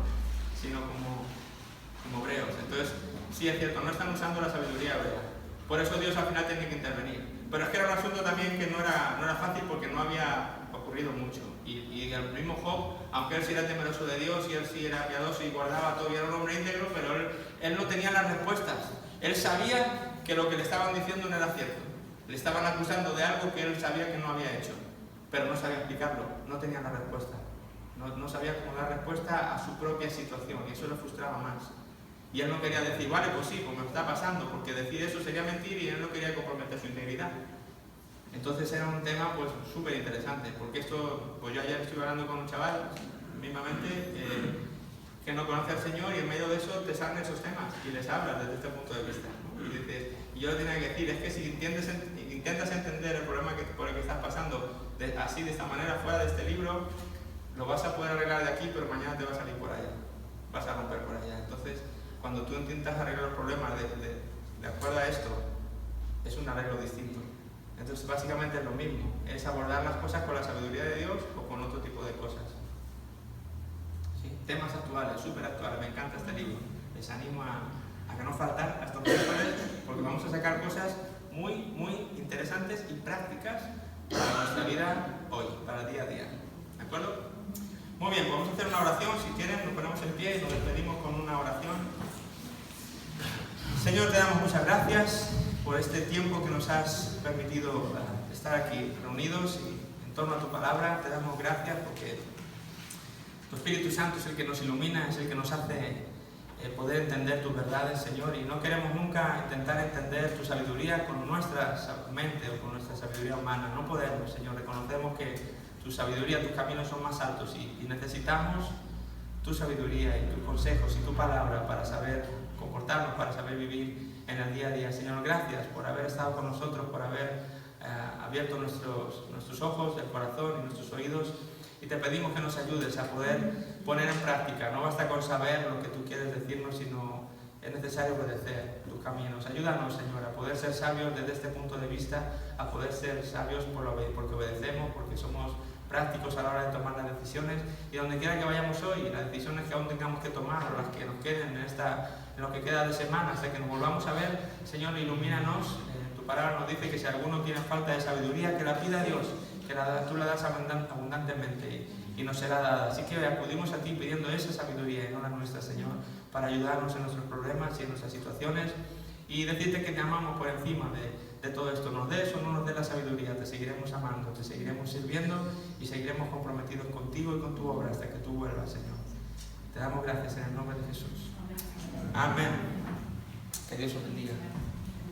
[SPEAKER 1] Sino como hebreos. Entonces, sí es cierto, no están usando la sabiduría hebrea. Por eso Dios al final tiene que intervenir. Pero es que era un asunto también que no era fácil porque no había ocurrido mucho. Y el mismo Job, aunque él sí era temeroso de Dios y él sí era piadoso y guardaba todo y era un hombre íntegro, pero él no tenía las respuestas. Él sabía que lo que le estaban diciendo no era cierto. Le estaban acusando de algo que él sabía que no había hecho, pero no sabía explicarlo, no tenía la respuesta. No sabía cómo dar respuesta a su propia situación y eso le frustraba más. Y él no quería decir, vale, pues sí, pues me está pasando, porque decir eso sería mentir y él no quería comprometer su integridad. Entonces era un tema pues súper interesante, porque esto, pues yo ayer estuve hablando con un chaval, mismamente, que no conoce al Señor y en medio de eso te salen esos temas y les hablas desde este punto de vista, ¿no? Y yo le tenía que decir, es que si intentas entender el problema por el que estás pasando así, de esta manera, fuera de este libro, lo vas a poder arreglar de aquí, pero mañana te va a salir por allá, vas a romper por allá. Entonces, cuando tú intentas arreglar los problemas de acuerdo a esto, es un arreglo distinto. Entonces, básicamente es lo mismo, es abordar las cosas con la sabiduría de Dios o con otro tipo de cosas. ¿Sí? Temas actuales, súper actuales, me encanta este libro. Les animo a que no falten a estos miércoles, porque vamos a sacar cosas muy, muy interesantes y prácticas para nuestra vida hoy, para el día a día. ¿De acuerdo? Muy bien, vamos a hacer una oración. Si quieren, nos ponemos en pie y nos despedimos con una oración. Señor, te damos muchas gracias por este tiempo que nos has permitido estar aquí reunidos y en torno a tu palabra. Te damos gracias porque tu Espíritu Santo es el que nos ilumina, es el que nos hace poder entender tus verdades, Señor, y no queremos nunca intentar entender tu sabiduría con nuestra mente o con nuestra sabiduría humana. No podemos, Señor. Reconocemos que tu sabiduría, tus caminos son más altos y necesitamos tu sabiduría y tus consejos y tu palabra para saber comportarnos, para saber vivir en el día a día. Señor, gracias por haber estado con nosotros, por haber abierto nuestros ojos, el corazón y nuestros oídos, y te pedimos que nos ayudes a poder poner en práctica. No basta con saber lo que tú quieres decirnos, sino es necesario obedecer tus caminos. Ayúdanos, Señor, a poder ser sabios desde este punto de vista, a poder ser sabios porque obedecemos, porque somos prácticos a la hora de tomar las decisiones, y donde quiera que vayamos hoy, las decisiones que aún tengamos que tomar o las que nos queden en lo que queda de semana hasta que nos volvamos a ver, Señor, ilumínanos. Tu palabra nos dice que si alguno tiene falta de sabiduría, que la pida a Dios, que tú la das abundantemente y nos será dada. Así que acudimos a ti pidiendo esa sabiduría y no la nuestra, Señor, para ayudarnos en nuestros problemas y en nuestras situaciones, y decirte que te amamos por encima de todo esto. Nos des o no nos des la sabiduría, te seguiremos amando, te seguiremos sirviendo y seguiremos comprometidos contigo y con tu obra hasta que tú vuelvas, Señor. Te damos gracias en el nombre de Jesús. Amén. Que Dios os bendiga.